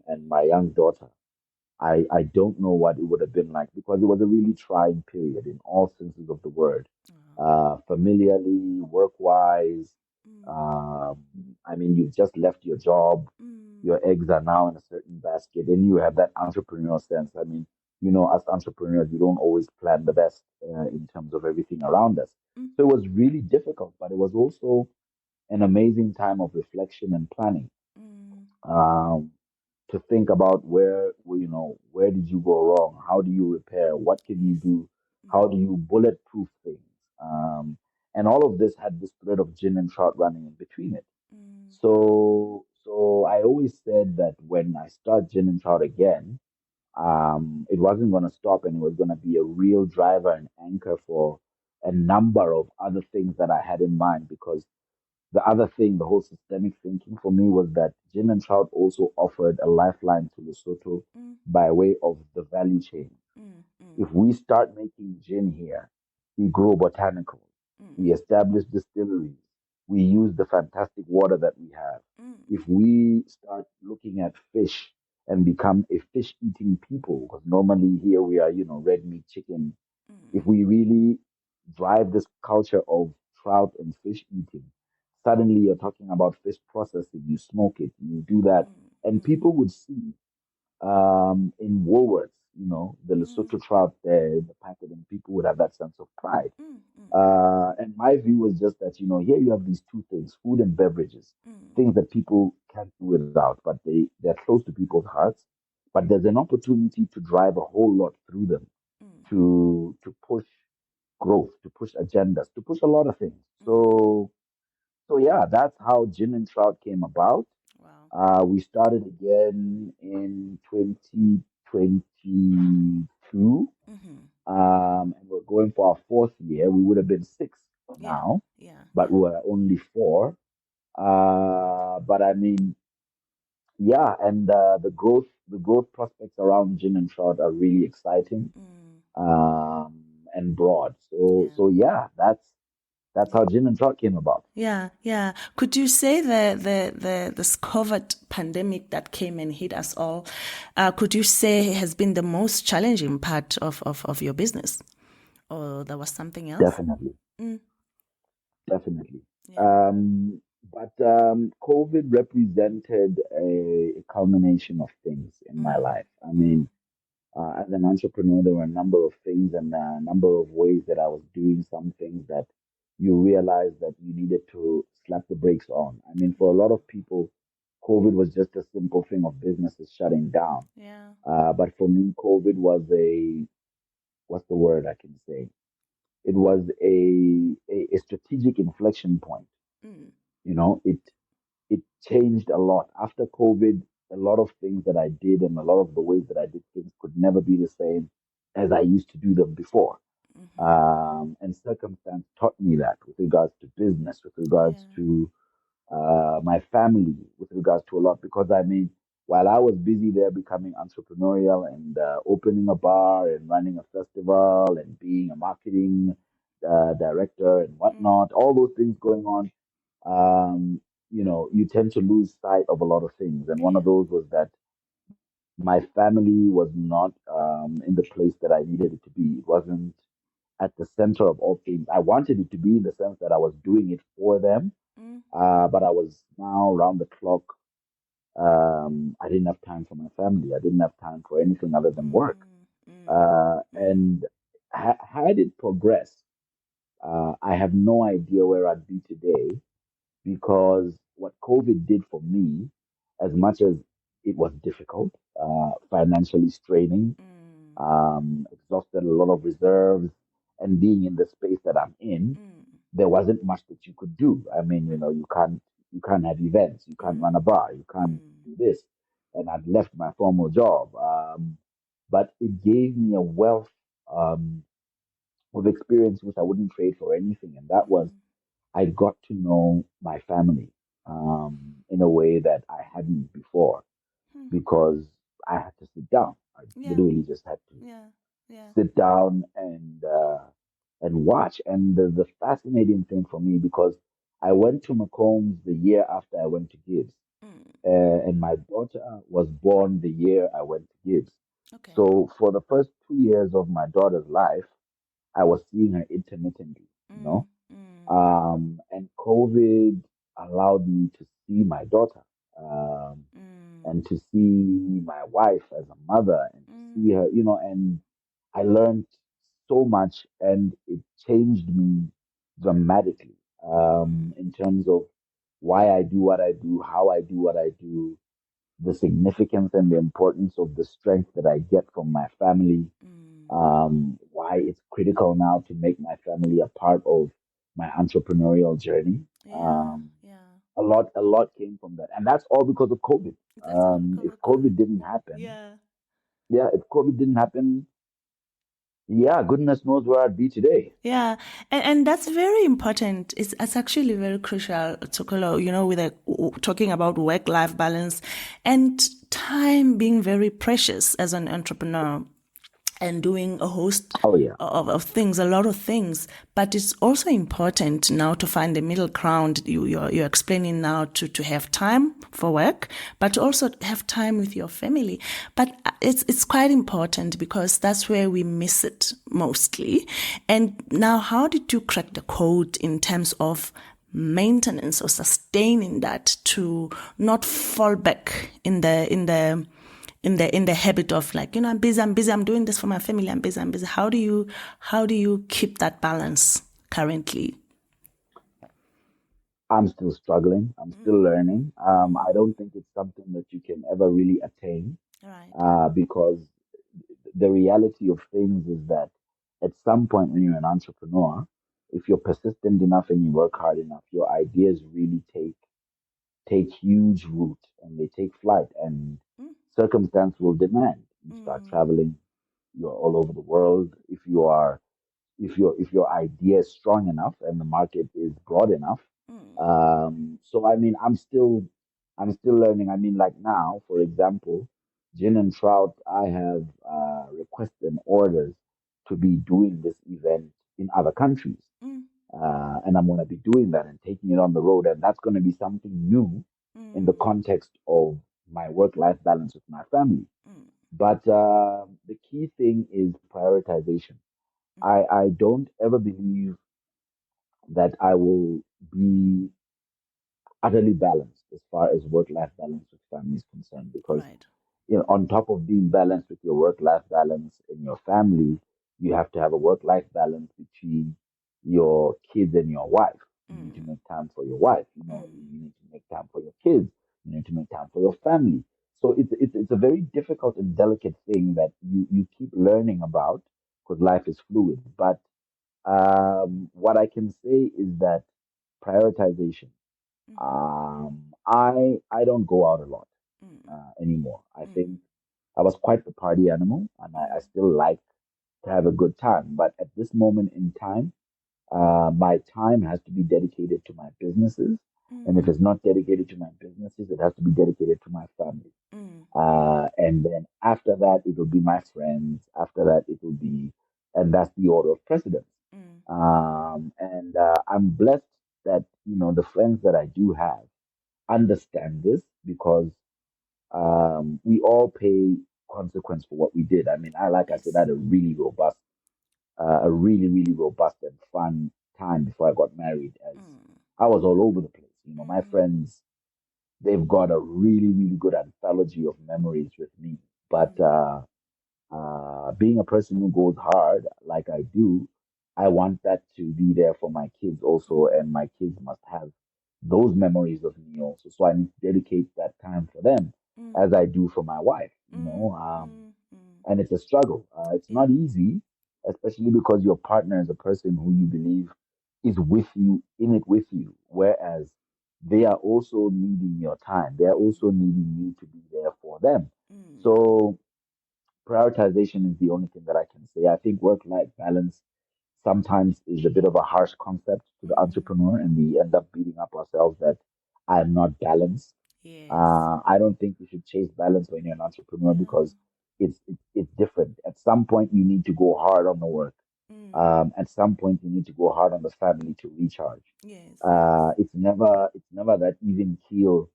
and my young daughter, I don't know what it would have been like because it was a really trying period in all senses of the word. Oh. Familiarly, work-wise, Mm. um, I mean, you've just left your job, Mm. your eggs are now in a certain basket, and you have that entrepreneurial sense. I mean, as entrepreneurs, we don't always plan the best in terms of everything around us. So it Mm-hmm. was really difficult, but it was also an amazing time of reflection and planning. Mm. Um, to think about where did you go wrong? How do you repair? What can you Yes. do? Mm. How do you bulletproof things? And all of this had this thread of gin and trout running in between it. Mm. So I always said that when I start gin and trout again, it wasn't going to stop, and it was going to be a real driver and anchor for a number of other things that I had in mind because the other thing, the whole systemic thinking for me was that gin and trout also offered a lifeline to Lesotho Mm. by way of the value chain. Mm. Mm. If we start making gin here, we grow botanicals, we Mm. establish distilleries, we use the fantastic water that we have. Mm. If Mm. we start looking at fish and become a fish eating people, because normally here we are, red meat, chicken, if Mm. we really drive this culture of trout and fish eating, suddenly you're talking about fish processing, you smoke it, you do that, Mm. and Mm. people would see in Woolworths, the Mm. Lesotho trout there in the packet, and people would have that sense of pride. Mm. Mm. And my view was just that, here you have these two things, food and beverages, Mm. things that people can't do without, but they're close to people's hearts. But there's an opportunity to drive a whole lot through them Mm. to push growth, to push agendas, to push a lot of things. Mm. So yeah, that's how Gin and Trout came about. Wow. We started again in 2022, Mm-hmm. and we're going for our fourth year. We would have been six Yeah. now, Yeah. but Yeah. we were only four. But I mean, yeah, and the growth prospects around Gin and Trout are really exciting Mm. and broad. So Yeah. so yeah, that's Yeah. how Gin and Trout came about. Yeah, yeah. Could you say the this COVID pandemic that came and hit us all, could you say has been the most challenging part of your business? Or there was something else? Definitely, Mm. definitely. Yeah. But COVID represented a culmination of things in my Mm. life. I Mm. mean, as an entrepreneur, there were a number of things and a number of ways that I was doing some things that you realize that you needed to slap the brakes on. I mean, for a lot of people, COVID was just a simple thing of businesses shutting down. Yeah. But for me, COVID was what's the word I can say? It was a strategic inflection point. Mm. It changed a lot. After COVID, a lot of things that I did and a lot of the ways that I did things could never be the same as I used to do them before. Mm-hmm. And circumstance taught me that with regards to business, with regards Yeah. to my family, with regards to a lot. Because I mean, while I was busy there becoming entrepreneurial and opening a bar and running a festival and being a marketing director and Mm. whatnot, all those things going on, um, you tend to lose sight of a lot of things. And one of Yeah. those was that my family was not in the place that I needed it to be. It wasn't at the center of all things. I wanted it to be in the sense that I was doing it for them, Mm. but I was now round the clock. I didn't have time for my family. I didn't have time for anything other than work. Mm. Mm. Mm. And had it progressed, I have no idea where I'd be today because what COVID did for me, as much as it was difficult, financially straining, Mm, exhausted a lot of reserves, and being in the space that I'm in, mm, there wasn't much that you could do. I mean, you can't have events, you can't run a bar, you can't mm, do this. And I'd left my formal job. But it gave me a wealth um, of experience which I wouldn't trade for anything. And that was mm, I got to know my family in a way that I hadn't before mm. because I had to sit down. I Yeah, literally just had to yeah, yeah. sit down and watch. And the fascinating thing for me, because I went to McCombs the year after I went to GIBS, Mm, and my daughter was born the year I went to GIBS. okay. So for the first 2 years of my daughter's life, I was seeing her intermittently, you Mm, know. mm, And COVID allowed me to see my daughter, um, mm, and to see my wife as a mother and to see mm, her, and I learned so much and it changed me dramatically, mm, in terms of why I do what I do, how I do what I do, the significance and the importance of the strength that I get from my family, mm. why it's critical now to make my family a part of my entrepreneurial journey. Yeah, Um, yeah. a lot came from that, and that's all because of COVID. That's all If cover COVID COVID. didn't happen, Yeah. yeah, if COVID didn't happen, yeah, goodness knows where I'd be today. Yeah, and that's very important. It's actually very crucial, Tsokolo, with talking about work-life balance and time being very precious as an entrepreneur and doing a host Oh yeah, of things, a lot of things. But it's also important now to find the middle ground. You're explaining now to have time for work, but also have time with your family. But it's quite important because that's where we miss it mostly. And now, how did you crack the code in terms of maintenance or sustaining that to not fall back in the habit of like, I'm busy, I'm doing this for my family, I'm busy. How do you keep that balance currently? I'm still struggling. I'm still Mm, learning. I mm, don't think it's something that you can ever really attain, right. because the reality of things is that at some point when you're an entrepreneur, if you're persistent enough and you work hard enough, your ideas really take huge root and they take flight, and Mm, circumstance will demand you start mm, traveling. You're all over the world. If your idea is strong enough and the market is broad enough. mm, So I mean, I'm still learning. I mean, like now, for example, Gin and Trout, I have requests and orders to be doing this event in other countries. mm, And I'm going to be doing that and taking it on the road. And that's going to be something new in the mm, context of my work-life balance with my family. mm, But the key thing is prioritization. mm. I don't ever believe that I will be utterly balanced as far as work-life balance with family is concerned, because Right. on top of being balanced with your work-life balance in your family, you have to have a work-life balance between your kids and your wife. You need to Mm, make time for your wife. mm, You need to make time for your kids. You need to make time for your family. So it's a very difficult and delicate thing that you keep learning about, because life is fluid. But what I can say is that prioritization. mm, I don't go out a lot mm, anymore. I mm, think I was quite the party animal, and I mm, still like to have a good time. But at this moment in time, my time has to be dedicated to my businesses. And if mm, it's not dedicated to my businesses, it has to be dedicated to my family. mm, mm, And then after that, it will be my friends. After that, it will be, and that's the order of precedence. mm, mm, And I'm blessed that, the friends that I do have understand this, because we all pay consequence for what we did. I mean, like I said, I yes. had a really, really robust and fun time before I got married. As Mm, I was all over the place. My mm, friends, they've got a really, really good anthology of memories with me. But mm, being a person who goes hard like I do, I want that to be there for my kids also, mm, and my kids must have those memories of me also. So I need to dedicate that time for them Mm, as I do for my wife, mm, mm, mm. and it's a struggle. It's Yeah. not easy, especially because your partner is a person who you believe is with you, in it with you, whereas they are also needing your time. They are also needing you to be there for them. Mm, So prioritization is the only thing that I can say. I think work-life balance sometimes is a bit of a harsh concept to the mm. entrepreneur, and we end up beating up ourselves that I'm not balanced. Yes. I don't think you should chase balance when you're an entrepreneur Yeah. because it's different. At some point, you need to go hard on the work. Mm. At some point, you need to go hard on the family to recharge. Yes, yes. It's never that even keel.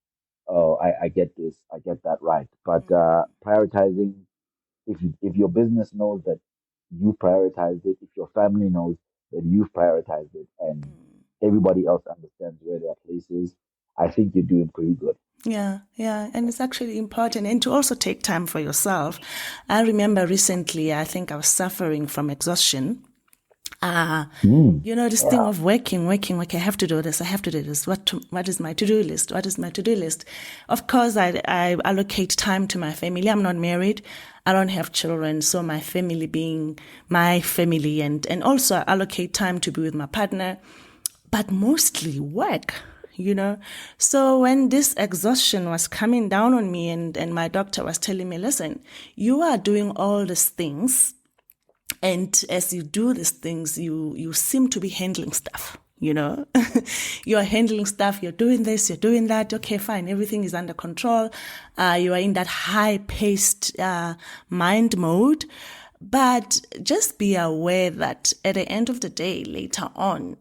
Oh, I get this, I get that right. But Mm, prioritizing, if your business knows that you prioritized it, if your family knows that you've prioritized it, and mm, mm. everybody else understands where their place is, I think you're doing pretty good. Yeah, yeah. And it's actually important. And to also take time for yourself. I remember recently, I think I was suffering from exhaustion. Ah, Mm, this thing yeah. of working. I have to do this. I have to do this. What is my to-do list? What is my to-do list? Of course, I allocate time to my family. I'm not married. I don't have children. So my family being my family, and also I allocate time to be with my partner, but mostly work. So when this exhaustion was coming down on me, and my doctor was telling me, listen, you are doing all these things, and as you do these things, you seem to be handling stuff. You're handling stuff, you're doing this, you're doing that. Okay, fine, everything is under control. You are in that high paced mind mode. But just be aware that at the end of the day, later on,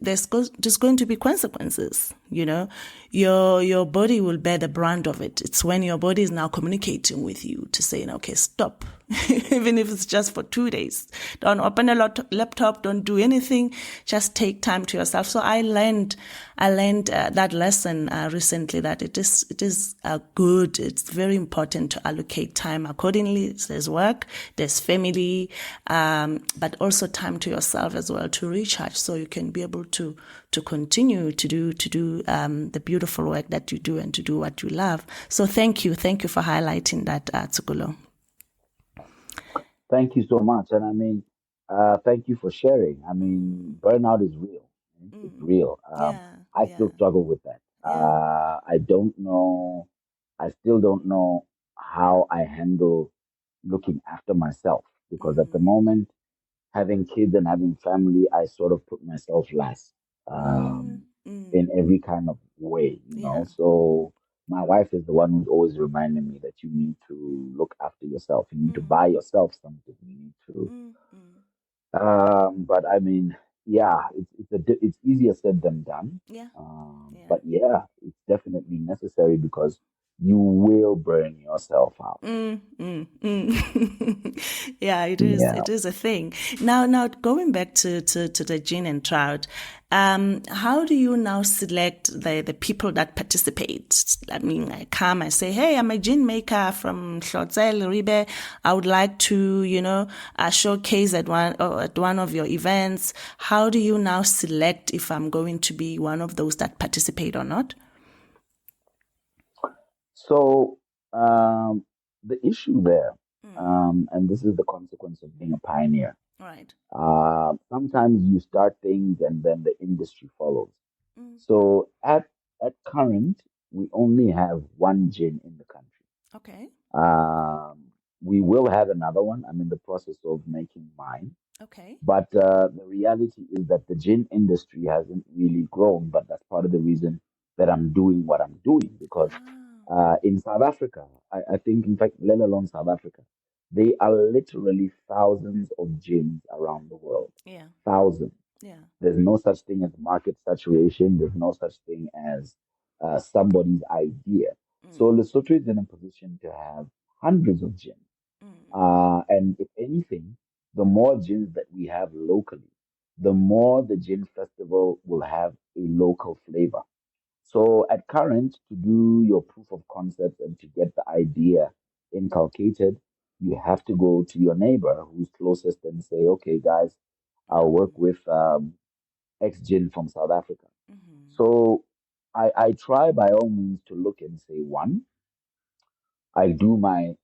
just going to be consequences. Your body will bear the brunt of it. It's when your body is now communicating with you to say, okay, stop. Even if it's just for 2 days, don't open a laptop, don't do anything, just take time to yourself. So I learned that lesson recently, that it is good. It's very important to allocate time accordingly. There's work, there's family, but also time to yourself as well to recharge, so you can be able to continue to do the beautiful work that you do and to do what you love. So thank you for highlighting that, Tsokolo. Thank you so much. And I mean, thank you for sharing. I mean, burnout is real. It's real. Yeah, I yeah, still struggle with that. yeah. I don't know. I still don't know how I handle looking after myself because at the moment, having kids and having family, I sort of put myself last Mm, um, mm, in every kind of way. yeah. So my wife is the one who's always reminding me that you need to look after yourself. You need to Mm, buy yourself something. You need to. mm, mm. But I mean, yeah, it's easier said than done. Yeah, yeah. But yeah, it's definitely necessary because you will burn yourself out. Mm, mm, mm. Yeah, it is. Yeah. It is a thing. Now going back to the gin and trout, how do you now select the people that participate? I mean, I come, I say, hey, I'm a gin maker from Hlotsel, Ribe. I would like to, showcase at one of your events. How do you now select if I'm going to be one of those that participate or not? So the issue there, Mm, and this is the consequence of being a pioneer. right. Sometimes you start things and then the industry follows. Mm, So at current, we only have one gin in the country. okay. We will have another one. I'm in the process of making mine. Okay. But the reality is that the gin industry hasn't really grown. But that's part of the reason that I'm doing what I'm doing because Ah, in South Africa, I think, in fact, let alone South Africa, there are literally thousands of gins around the world. yeah, Thousands. yeah. There's no such thing as market saturation. There's no such thing as somebody's idea. So Mm, Lesotho is in a position to have hundreds of gins. mm, And if anything, the more gins that we have locally, the more the gin festival will have a local flavor. So at current, to do your proof of concept and to get the idea inculcated, you have to go to your neighbor who's closest and say, okay, guys, I'll work mm, with X gin from South Africa. mm, So I try by all means to look and say, one, I do my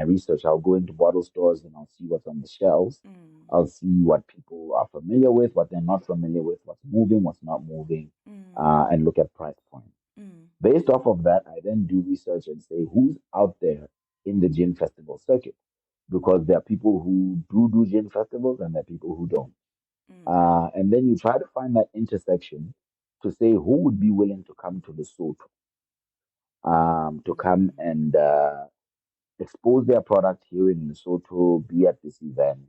research. I'll go into bottle stores and I'll see what's on the shelves. Mm. I'll see what people are familiar with, what they're not familiar with, what's moving, what's not moving, Mm. and look at price points. Mm. Based off of that, I then do research and say who's out there in the gin festival circuit, because there are people who do gin festivals and there are people who don't. Mm. And then you try to find that intersection to say who would be willing to come to Lesotho, to come Mm. and expose their product here in Lesotho, be at this event,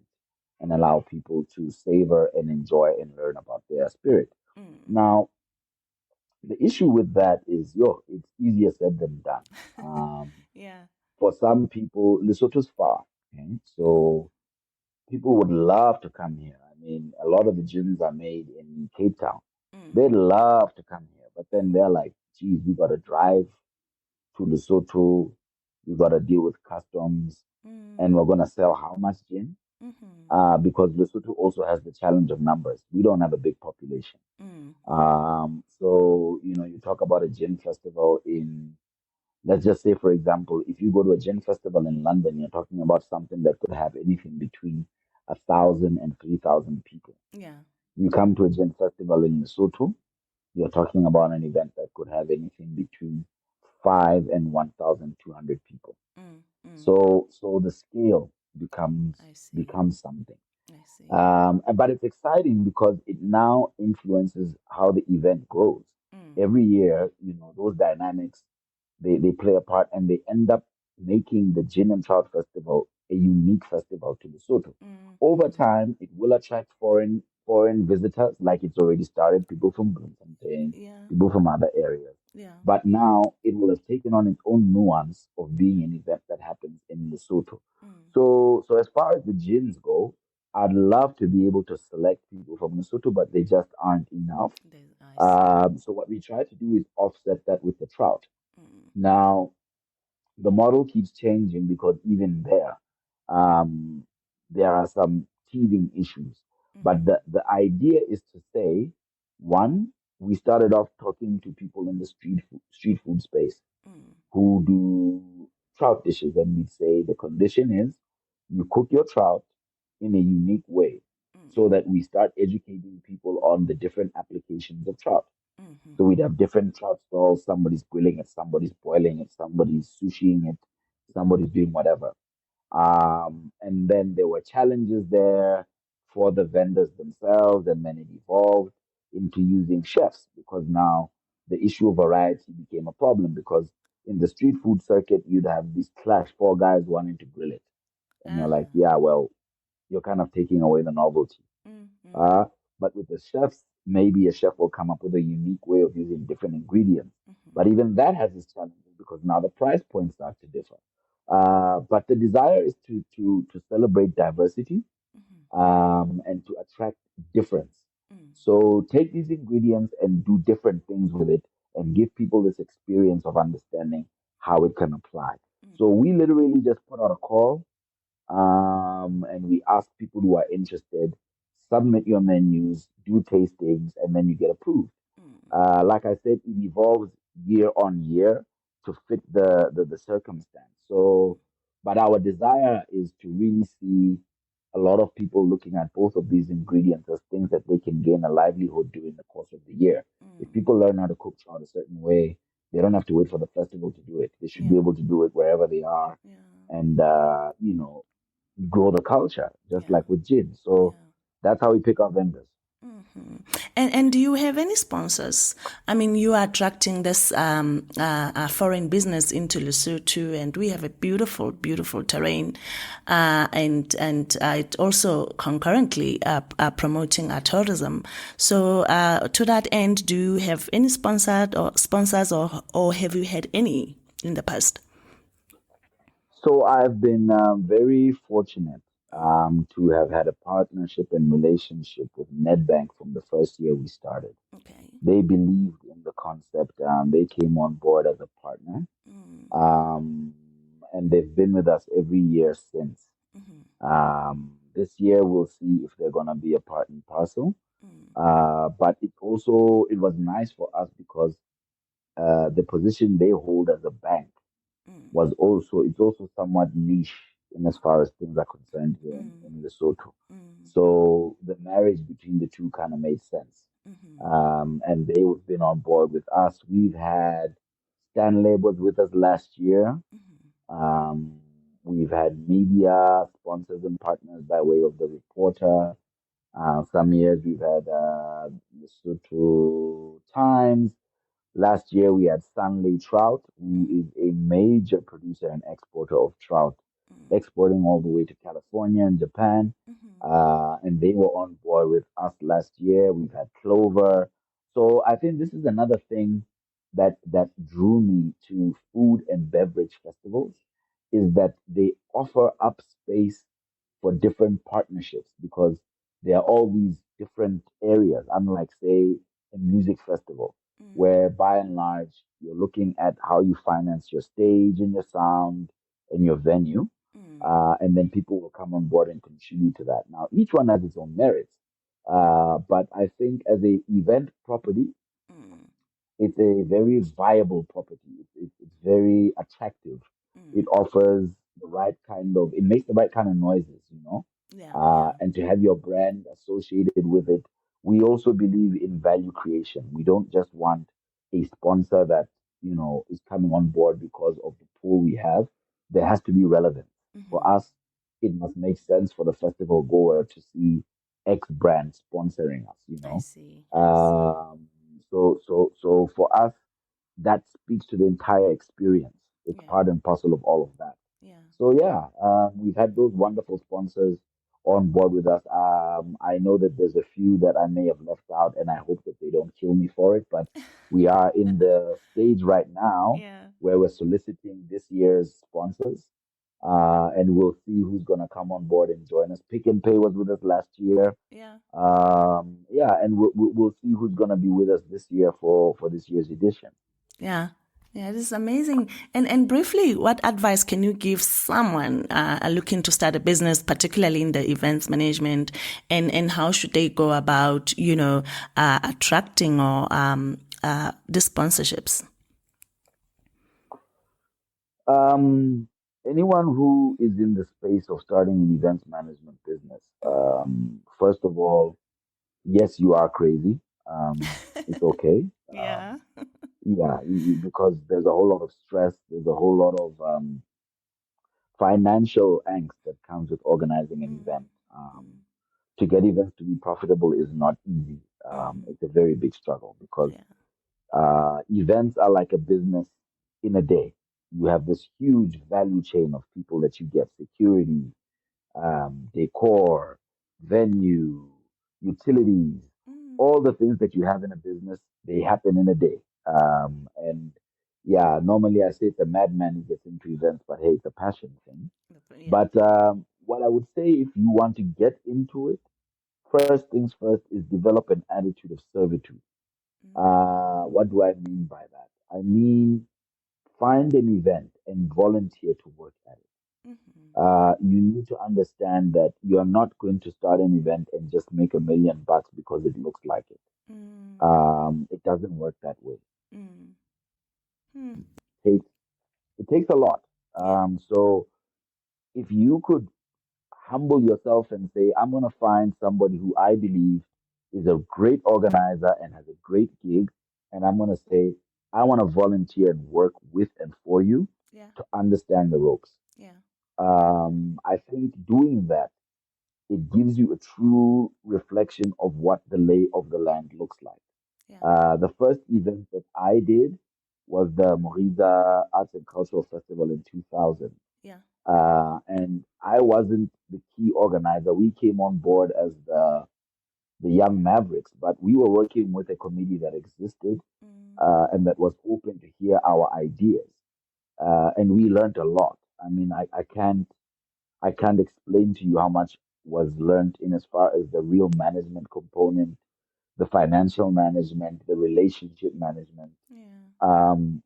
and allow people to savor and enjoy and learn about their spirit. Mm. Now, the issue with that is, it's easier said than done. Yeah. For some people, Lesotho's far, okay? Mm. So people would love to come here. I mean, a lot of the gyms are made in Cape Town. Mm. They'd love to come here, but then Mm. they're like, geez, we got to drive to Lesotho. We got to deal with customs, and Mm. we're going to sell how much gin? Mm-hmm. Because Lesotho also has the challenge of numbers. We don't have a big population. Mm. Mm. So, you talk about a gin festival in, let's just say, for example, if you go to a gin festival in London, you're talking about something that could have anything between 1,000 and 3,000 people. Yeah. You come to a gin festival in Lesotho, you're talking about an event that could have anything between 5 and 1,200 people. Mm. Mm. So the scale becomes I see. becomes something. I see. But it's exciting because it now influences how the event goes. Mm. Every year, those dynamics, they play a part, and they end up making the Gin and Trout Festival a unique festival to Lesotho. Mm. Over Mm. time, it will attract foreign visitors, like it's already started, people from Bloemfontein, Yeah. people from other areas. Yeah. But now it will have taken on its own nuance of being an event that happens in Lesotho. Mm. So as far as the gins go, I'd love to be able to select people from Lesotho, but they just aren't enough. I see. So what we try to do is offset that with the trout. Mm. Now, the model keeps changing because even um, there are some teething issues. But Mm. the idea is to say, one, we started off talking to people in the street food space Mm. who do trout dishes, and we'd say the condition is you cook your trout in a unique way, so Mm. that we start educating people on the different applications of trout. Mm-hmm. So we'd have different trout stalls. Somebody's grilling it, somebody's boiling it, somebody's sushiing it, somebody's doing whatever. And then there were challenges there for the vendors themselves, and then it evolved into using chefs, because now the issue of variety became a problem, because in the street food circuit, you'd have these clash, four guys wanting to grill it. And you're like, Ah. yeah, well, you're kind of taking away the novelty. Mm. Mm. Uh, but with the chefs, maybe a chef will come up with a unique way of using different ingredients. Mm-hmm. But even that has its challenges, because now the price points start to differ. But the desire is to celebrate diversity, Mm-hmm. and to attract difference. Mm. So take these ingredients and do different things with it, and give people this experience of understanding how it can apply. So Mm-hmm. we literally just put out a call, and we ask people who are interested, submit your menus, do tastings, and then you get approved. Mm. Like I said, it evolves year on year to fit the circumstance. Mm. So, but our desire is to really see a lot of people looking at both of these ingredients as things that they can gain a livelihood during the course of the year. If Mm. people learn how to cook trout a certain way, they don't have to wait for the festival to do it. They should be Yeah. able to do it wherever they are, Yeah. and grow the culture, just Yeah. like with gin. So Yeah. that's how we pick our vendors. Mm-hmm. And do you have any sponsors? I mean, you are attracting this foreign business into Lesotho, and we have a beautiful, beautiful terrain, and it also concurrently promoting our tourism. So to that end, do you have any sponsors, or have you had any in the past? So I've been very fortunate Mm. to have had a partnership and relationship with Nedbank from the first year we started. Okay. They believed in the concept. They came on board as a partner, Mm. um, and they've been with us every year since. Mm-hmm. This year, we'll see if they're going to be a part and parcel. But it was nice for us because the position they hold as a bank it's also somewhat niche in as far as things are concerned here in Lesotho. So the marriage between the two kind of made sense. And they've been on board with us. We've had Stanley was with us last year. Um, we've had media sponsors and partners by way of the reporter. Some years we've had Lesotho Times. Last year, we had Stanley Trout, who is a major producer and exporter of trout, exporting all the way to California and Japan. And they were on board with us last year. We've had Clover. So I think this is another thing that drew me to food and beverage festivals is that they offer up space for different partnerships because there are all these different areas, unlike, say, a music festival where by and large you're looking at how you finance your stage and your sound and your venue, and then people will come on board and contribute to that. Now, each one has its own merits, but I think as a event property, it's a very viable property. It's very attractive. It offers it makes the right kind of noises, Yeah, yeah. and to have your brand associated with it. We also believe in value creation. We don't just want a sponsor that, is coming on board because of the pool we have. There has to be relevance. For us, it must make sense for the festival goer to see X brand sponsoring us. I see. I see. Um, so for us, that speaks to the entire experience. It's Yeah, part and parcel of all of that. yeah. So yeah, we've had those wonderful sponsors on board with us. I know that there's a few that I may have left out, and I hope that they don't kill me for it. But we are in the stage right now Yeah, where we're soliciting this year's sponsors, and we'll see who's going to come on board and join us. Pick and Pay was with us last year. yeah, Yeah, and we'll see who's going to be with us this year for this year's edition. yeah. Yeah, this is amazing. And briefly, what advice can you give someone looking to start a business, particularly in the events management, and how should they go about, attracting or the sponsorships? Anyone who is in the space of starting an events management business, first of all, yes, you are crazy. It's okay. Yeah. Yeah, because there's a whole lot of stress. There's a whole lot of financial angst that comes with organizing an event. To get events to be profitable is not easy. It's a very big struggle because Yeah. events are like a business in a day. You have this huge value chain of people that you get security, decor, venue, utilities, all the things that you have in a business, they happen in a day. And yeah, normally I say it's a madman who gets into events, but hey, it's a passion thing. Yeah. But what I would say if you want to get into it, first things first is develop an attitude of servitude. What do I mean by that? I mean, find an event and volunteer to work at it. You need to understand that you're not going to start an event and just make $1 million because it looks like it. It doesn't work that way. It takes, it takes a lot. Yeah. So if you could humble yourself and say, I'm going to find somebody who I believe is a great organizer and has a great gig, and I'm going to say, I want to volunteer and work with and for you Yeah. to understand the ropes. Yeah. I think doing that, it gives you a true reflection of what the lay of the land looks like. Yeah. The first event that I did was the Moriza Arts and Cultural Festival in 2000. Yeah. And I wasn't the key organizer. We came on board as the young Mavericks, but we were working with a committee that existed and that was open to hear our ideas. And we learned a lot. I mean, I can't explain to you how much was learned in as far as the real management component, the financial management, the relationship management, Yeah. um,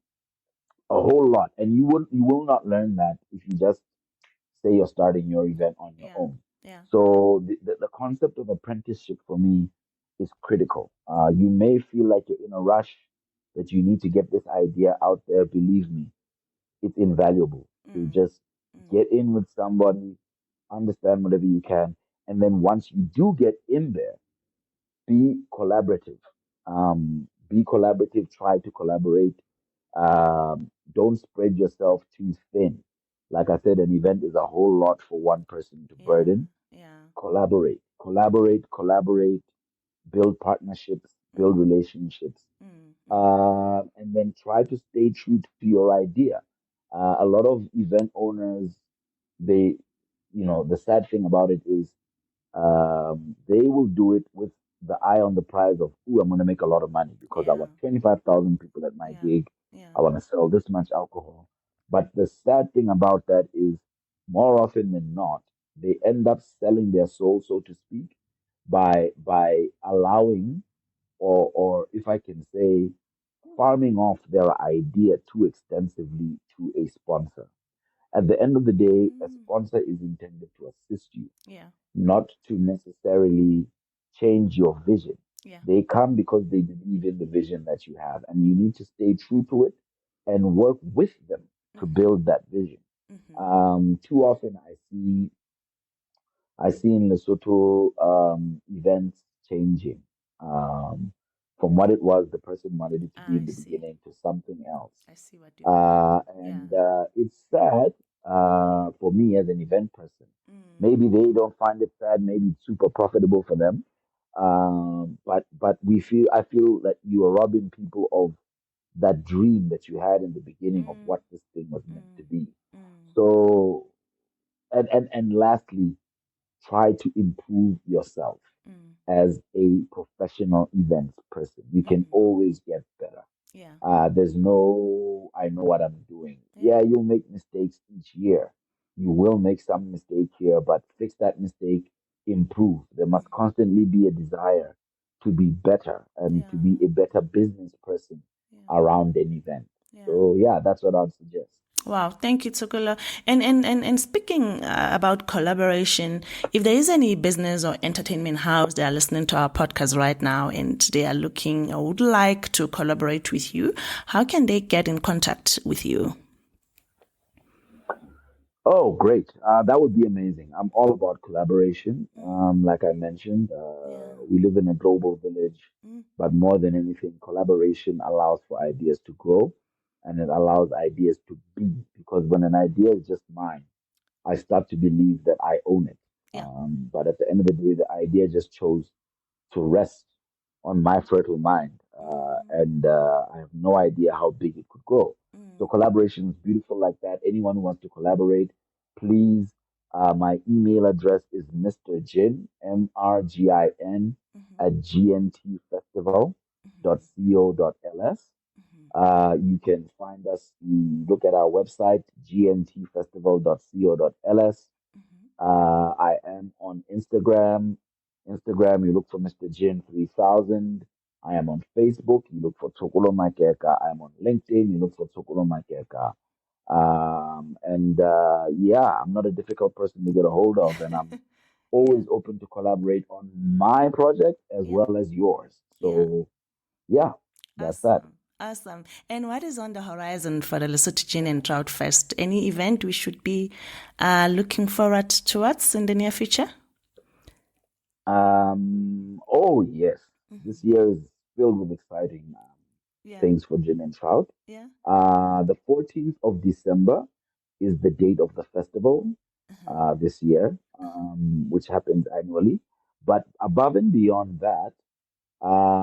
a whole lot. And you will not learn that if you just say you're starting your event on your Yeah. own. Yeah. So the concept of apprenticeship for me is critical. You may feel like you're in a rush, that you need to get this idea out there. Believe me, it's invaluable to just get in with somebody, understand whatever you can, and then once you do get in there, be collaborative. Be collaborative. Try to collaborate. Don't spread yourself too thin. Like I said, an event is a whole lot for one person to Yeah. burden. Yeah. Collaborate, collaborate, collaborate. Build partnerships, build relationships, and then try to stay true to your idea. A lot of event owners, they, the sad thing about it is they will do it with the eye on the prize of, "Ooh, I'm going to make a lot of money because I Yeah. want 25,000 people at my Yeah. gig. Yeah. I want to sell this much alcohol." But the sad thing about that is, more often than not, they end up selling their soul, so to speak, by allowing, or if I can say, farming off their idea too extensively to a sponsor. At the end of the day, a sponsor is intended to assist you, Yeah. not to necessarily change your vision. Yeah. They come because they believe in the vision that you have, and you need to stay true to it and work with them to build that vision. Too often, I see in Lesotho events changing um, from what it was, the person wanted it to be I in the see. beginning, to something else. I see what you mean. Yeah. And it's sad for me as an event person. Mm. Maybe they don't find it sad. Maybe it's super profitable for them. But I feel that you are robbing people of that dream that you had in the beginning of Mm. what this thing was meant to Mm. be. Mm. So, and lastly, try to improve yourself Mm. as a professional events person. You can always get better. Yeah. There's no, I know what I'm doing. Yeah. Yeah, you'll make mistakes each year. You will make some mistake here, but fix that mistake, improve. There must constantly be a desire to be better and to Yeah. be a better business person Yeah. around an event. Yeah. So yeah, that's what I'd suggest. Wow, thank you, Tsokolo. And speaking about collaboration, if there is any business or entertainment house they are listening to our podcast right now and they are looking or would like to collaborate with you, how can they get in contact with you? Oh, great. That would be amazing. I'm all about collaboration. Like I mentioned, Yeah. we live in a global village, but more than anything, collaboration allows for ideas to grow and it allows ideas to be. Because when an idea is just mine, I start to believe that I own it. Yeah. But at the end of the day, the idea just chose to rest on my fertile mind. And I have no idea how big it could grow. So collaboration is beautiful like that. Anyone who wants to collaborate, please. My email address is Mr. Gin, MRGIN, at gntfestival.co.ls. You can find us, you look at our website, gntfestival.co.ls. I am on Instagram. Instagram, you look for Mr. Jin 3000. I am on Facebook. You look for Tsokolo Makeka. I am on LinkedIn. You look for Tsokolo Makeka. And yeah, I'm not a difficult person to get a hold of, and I'm Yeah. always open to collaborate on my project as Yeah. well as yours. Yeah. So yeah, that's that. Awesome. Awesome. And what is on the horizon for the Lesotho Gin and Trout Fest? Any event we should be looking forward towards in the near future? Oh yes, this year is filled with exciting Yeah. things for Gin and Trout. Yeah. The 14th of December is the date of the festival this year, which happens annually. But above and beyond that,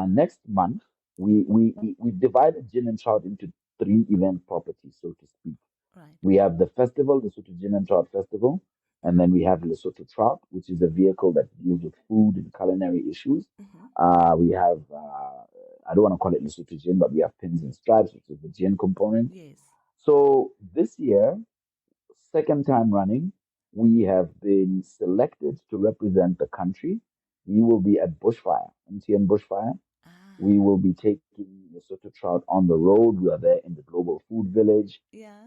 next month, we've divided Gin and Trout into three event properties, so to speak. Right. We have the festival, the Lesotho Gin and Trout Festival, and then we have Lesotho Trout, which is a vehicle that deals with food and culinary issues. We have, I don't want to call it Lesotho Gin, but we have Pins and Stripes, which is the gin component. Yes. So this year, second time running, we have been selected to represent the country. We will be at Bushfire, MTN Bushfire. We Ah. will be taking Lesotho Trout on the road. We are there in the Global Food Village Yeah.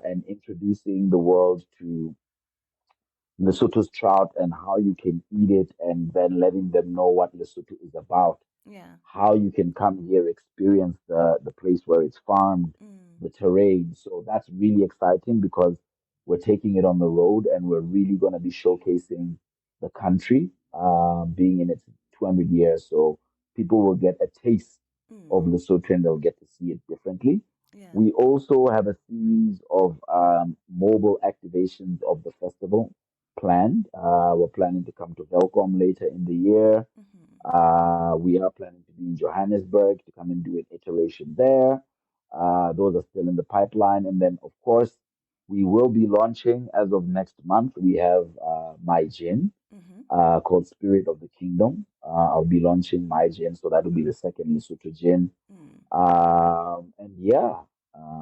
and introducing the world to Lesotho's trout and how you can eat it, and then letting them know what Lesotho is about, Yeah. how you can come here, experience the place where it's farmed, Mm. the terrain. So that's really exciting because we're taking it on the road and we're really going to be showcasing the country, being in its 200 years. So people will get a taste of Mm. Lesotho and they'll get to see it differently. Yeah. We also have a series of mobile activations of the festival planned. We're planning to come to Velcom later in the year. Mm-hmm. We are planning to be in Johannesburg to come and do an iteration there. Those are still in the pipeline. And then, of course, we will be launching as of next month. We have my gin Mm-hmm. called Spirit of the Kingdom. I'll be launching my gin, so that'll be the second Lesotho gin. Mm. And yeah,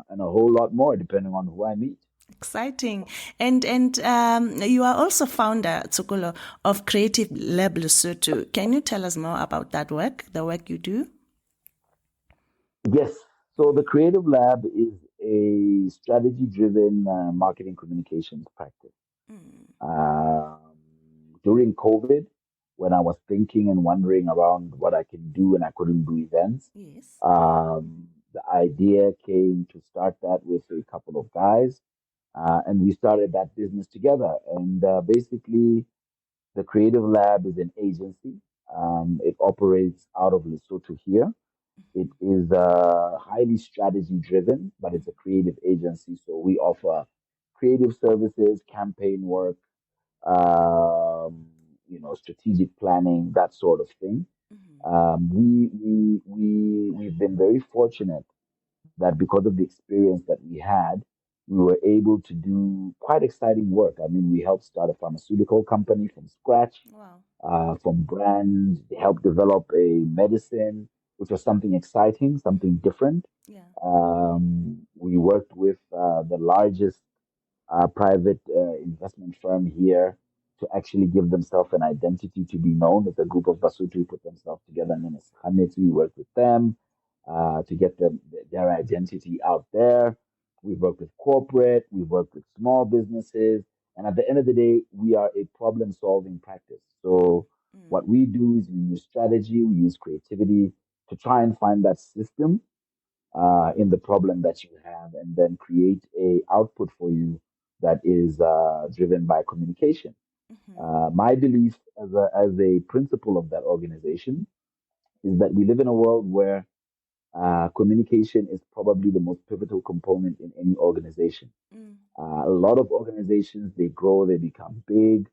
and a whole lot more depending on who I meet. Exciting. And you are also founder, Tsokolo, of Creative Lab Lesotho. Can you tell us more about that work, the work you do? Yes. So the Creative Lab is a strategy-driven marketing communications practice. Mm. Um, During COVID, when I was thinking and wondering around what I can do and I couldn't do events, Yes. the idea came to start that with a couple of guys, and we started that business together. And basically, the Creative Lab is an agency. It operates out of Lesotho here. It is highly strategy driven, but it's a creative agency. So we offer creative services, campaign work, um, strategic planning, that sort of thing. Mm-hmm. We've been very fortunate that because of the experience that we had, we were able to do quite exciting work. I mean, we helped start a pharmaceutical company from scratch, Wow. from brands, helped develop a medicine, which was something exciting, something different. Yeah. We worked with the largest private investment firm here to actually give themselves an identity to be known. As a group of Basotho who put themselves together and then as Khanet, we worked with them to get their identity out there. We've worked with corporate, we've worked with small businesses, and at the end of the day, we are a problem solving practice. Mm. So, what we do is we use strategy, we use creativity to try and find that system in the problem that you have, and then create a output for you that is driven by communication. Mm-hmm. My belief as a principle of that organization is that we live in a world where communication is probably the most pivotal component in any organization. Mm. A lot of organizations, they grow, they become big,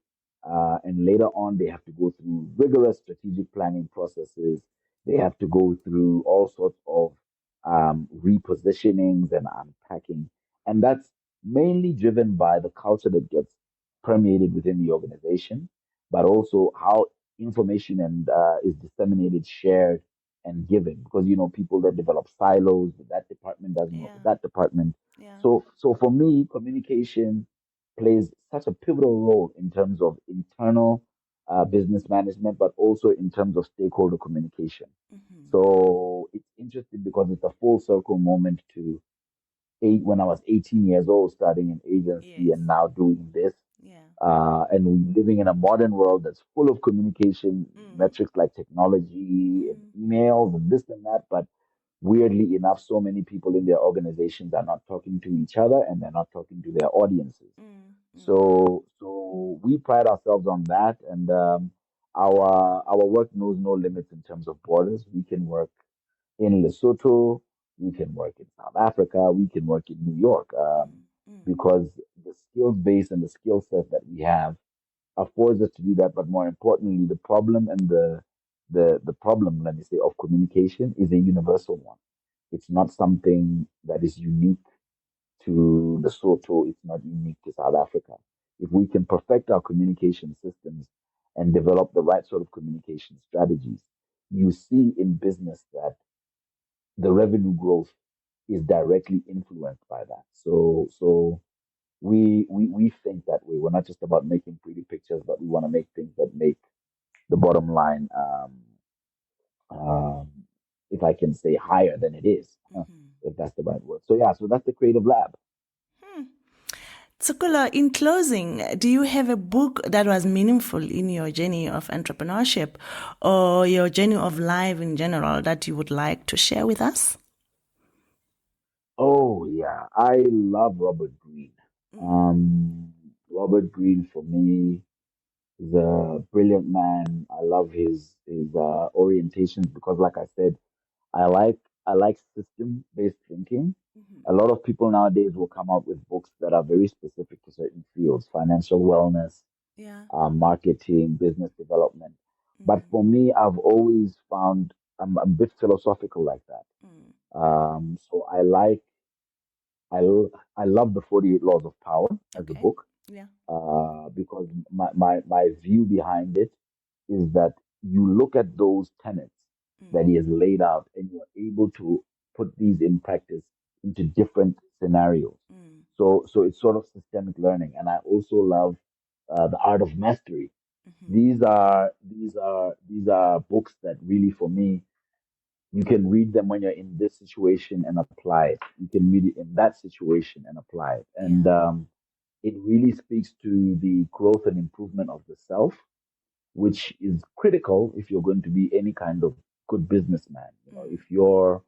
and later on, they have to go through rigorous strategic planning processes. They have to go through all sorts of repositionings and unpacking. And that's mainly driven by the culture that gets permeated within the organization, but also how information and is disseminated, shared, and given. Because people that develop silos, that department doesn't know Yeah. that department. Yeah. So for me, communication plays such a pivotal role in terms of internal business management, but also in terms of stakeholder communication. Mm-hmm. So it's interesting because it's a full circle moment to when I was 18 years old, starting an agency Yes. and now doing this. Yeah. And we're living in a modern world that's full of communication Mm. metrics like technology and Mm. emails and this and that. But weirdly enough, so many people in their organizations are not talking to each other and they're not talking to their audiences. Mm. Mm. So we pride ourselves on that, and our work knows no limits in terms of borders. We can work in Lesotho, we can work in South Africa, we can work in New York, Mm. Mm. because the skills base and the skill set that we have affords us to do that. But more importantly, the problem and the problem, let me say, of communication is a universal one. It's not something that is unique to Lesotho. It's not unique to South Africa. If we can perfect our communication systems and develop the right sort of communication strategies, you see in business that the revenue growth is directly influenced by that. So we think that way. We're not just about making pretty pictures, but we want to make things that make the bottom line, um, if I can say, higher than it is, Mm-hmm. if that's the right word. So yeah, so that's the Creative Lab. Hmm. Tsokolo, in closing, do you have a book that was meaningful in your journey of entrepreneurship or your journey of life in general that you would like to share with us? Oh yeah, I love Robert Greene. Robert Greene for me is a brilliant man. I love his orientations because, like I said, I like I like system based thinking. Mm-hmm. A lot of people nowadays will come out with books that are very specific to certain fields, financial wellness, Yeah. marketing, business development. But Mm-hmm. for me, I've always found I'm a bit philosophical like that. So I love the 48 Laws of Power as a Okay. book Yeah. because my view behind it is that you look at those tenets that he has laid out and you're able to put these in practice into different scenarios. So it's sort of systemic learning. And I also love The Art of Mastery. These are books that really, for me, you can read them when you're in this situation and apply it. You can read it in that situation and apply it. And Yeah. it really speaks to the growth and improvement of the self, which is critical if you're going to be any kind of good businessman. If your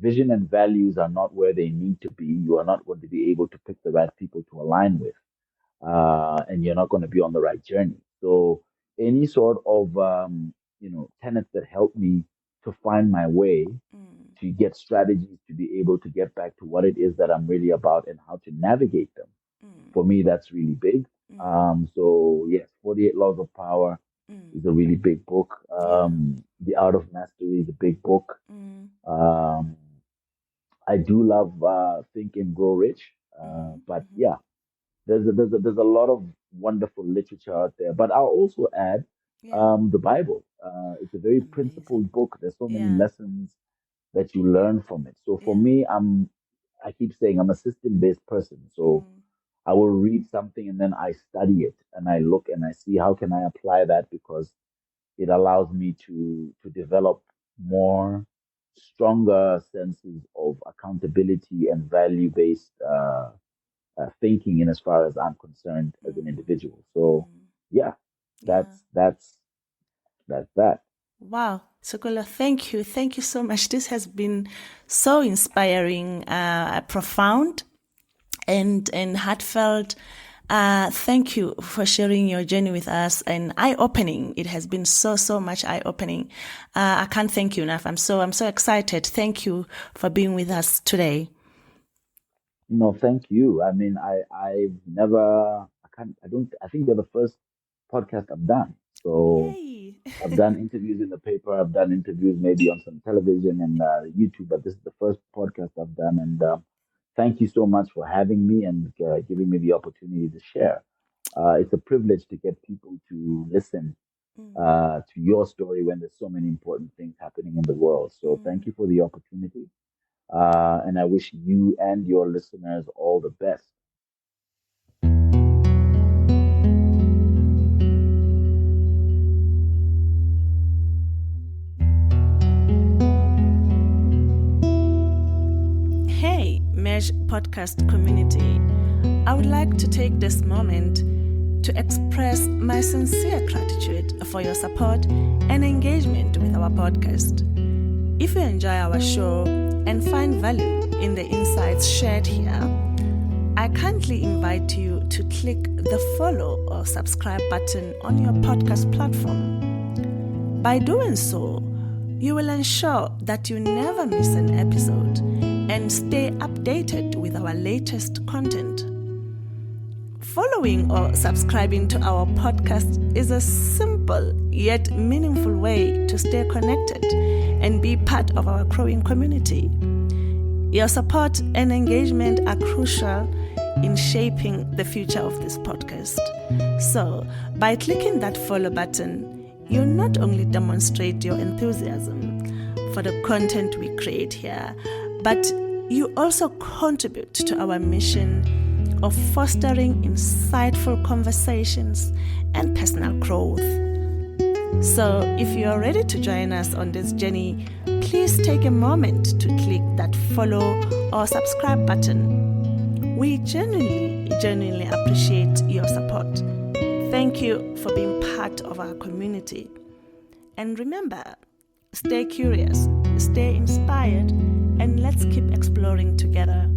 vision and values are not where they need to be, you are not going to be able to pick the right people to align with, and you're not going to be on the right journey. So any sort of tenets that help me to find my way, to get strategies to be able to get back to what it is that I'm really about and how to navigate them. For me, that's really big. So yes, 48 Laws of Power is a really big book. Yeah. The Art of Mastery is a big book. Mm. Um, I do love Think and Grow Rich, but yeah, there's a lot of wonderful literature out there. But I'll also add Yeah. the Bible. It's a very Amazing. principled book. There's so many Yeah. lessons that you learn from it. So for Yeah. me, I keep saying I'm a system-based person. So I will read something and then I study it and I look and I see how can I apply that because it allows me to develop more stronger senses of accountability and value-based thinking in as far as I'm concerned as an individual. So yeah, Yeah. that's that. Wow, Tsokolo, thank you. Thank you so much. This has been so inspiring, profound, and heartfelt. Thank you for sharing your journey with us and eye-opening. It has been so much eye-opening. I can't thank you enough. I'm so excited. Thank you for being with us today. No, thank you. I mean, I've never, I can't, I don't, I think you're the first podcast I've done. So Yay! I've done interviews in the paper, I've done interviews maybe on some television and YouTube, but this is the first podcast I've done. And thank you so much for having me and giving me the opportunity to share. It's a privilege to get people to listen to your story when there's so many important things happening in the world. So thank you for the opportunity. And I wish you and your listeners all the best. Hey, Mesh podcast community. I would like to take this moment to express my sincere gratitude for your support and engagement with our podcast. If you enjoy our show and find value in the insights shared here, I kindly invite you to click the follow or subscribe button on your podcast platform. By doing so, you will ensure that you never miss an episode and stay updated with our latest content. Following or subscribing to our podcast is a simple yet meaningful way to stay connected and be part of our growing community. Your support and engagement are crucial in shaping the future of this podcast. So, by clicking that follow button, you not only demonstrate your enthusiasm for the content we create here, but you also contribute to our mission of fostering insightful conversations and personal growth. So, if you are ready to join us on this journey, please take a moment to click that follow or subscribe button. We genuinely appreciate your support. Thank you for being part of our community. And remember, stay curious, stay inspired, and let's keep exploring together.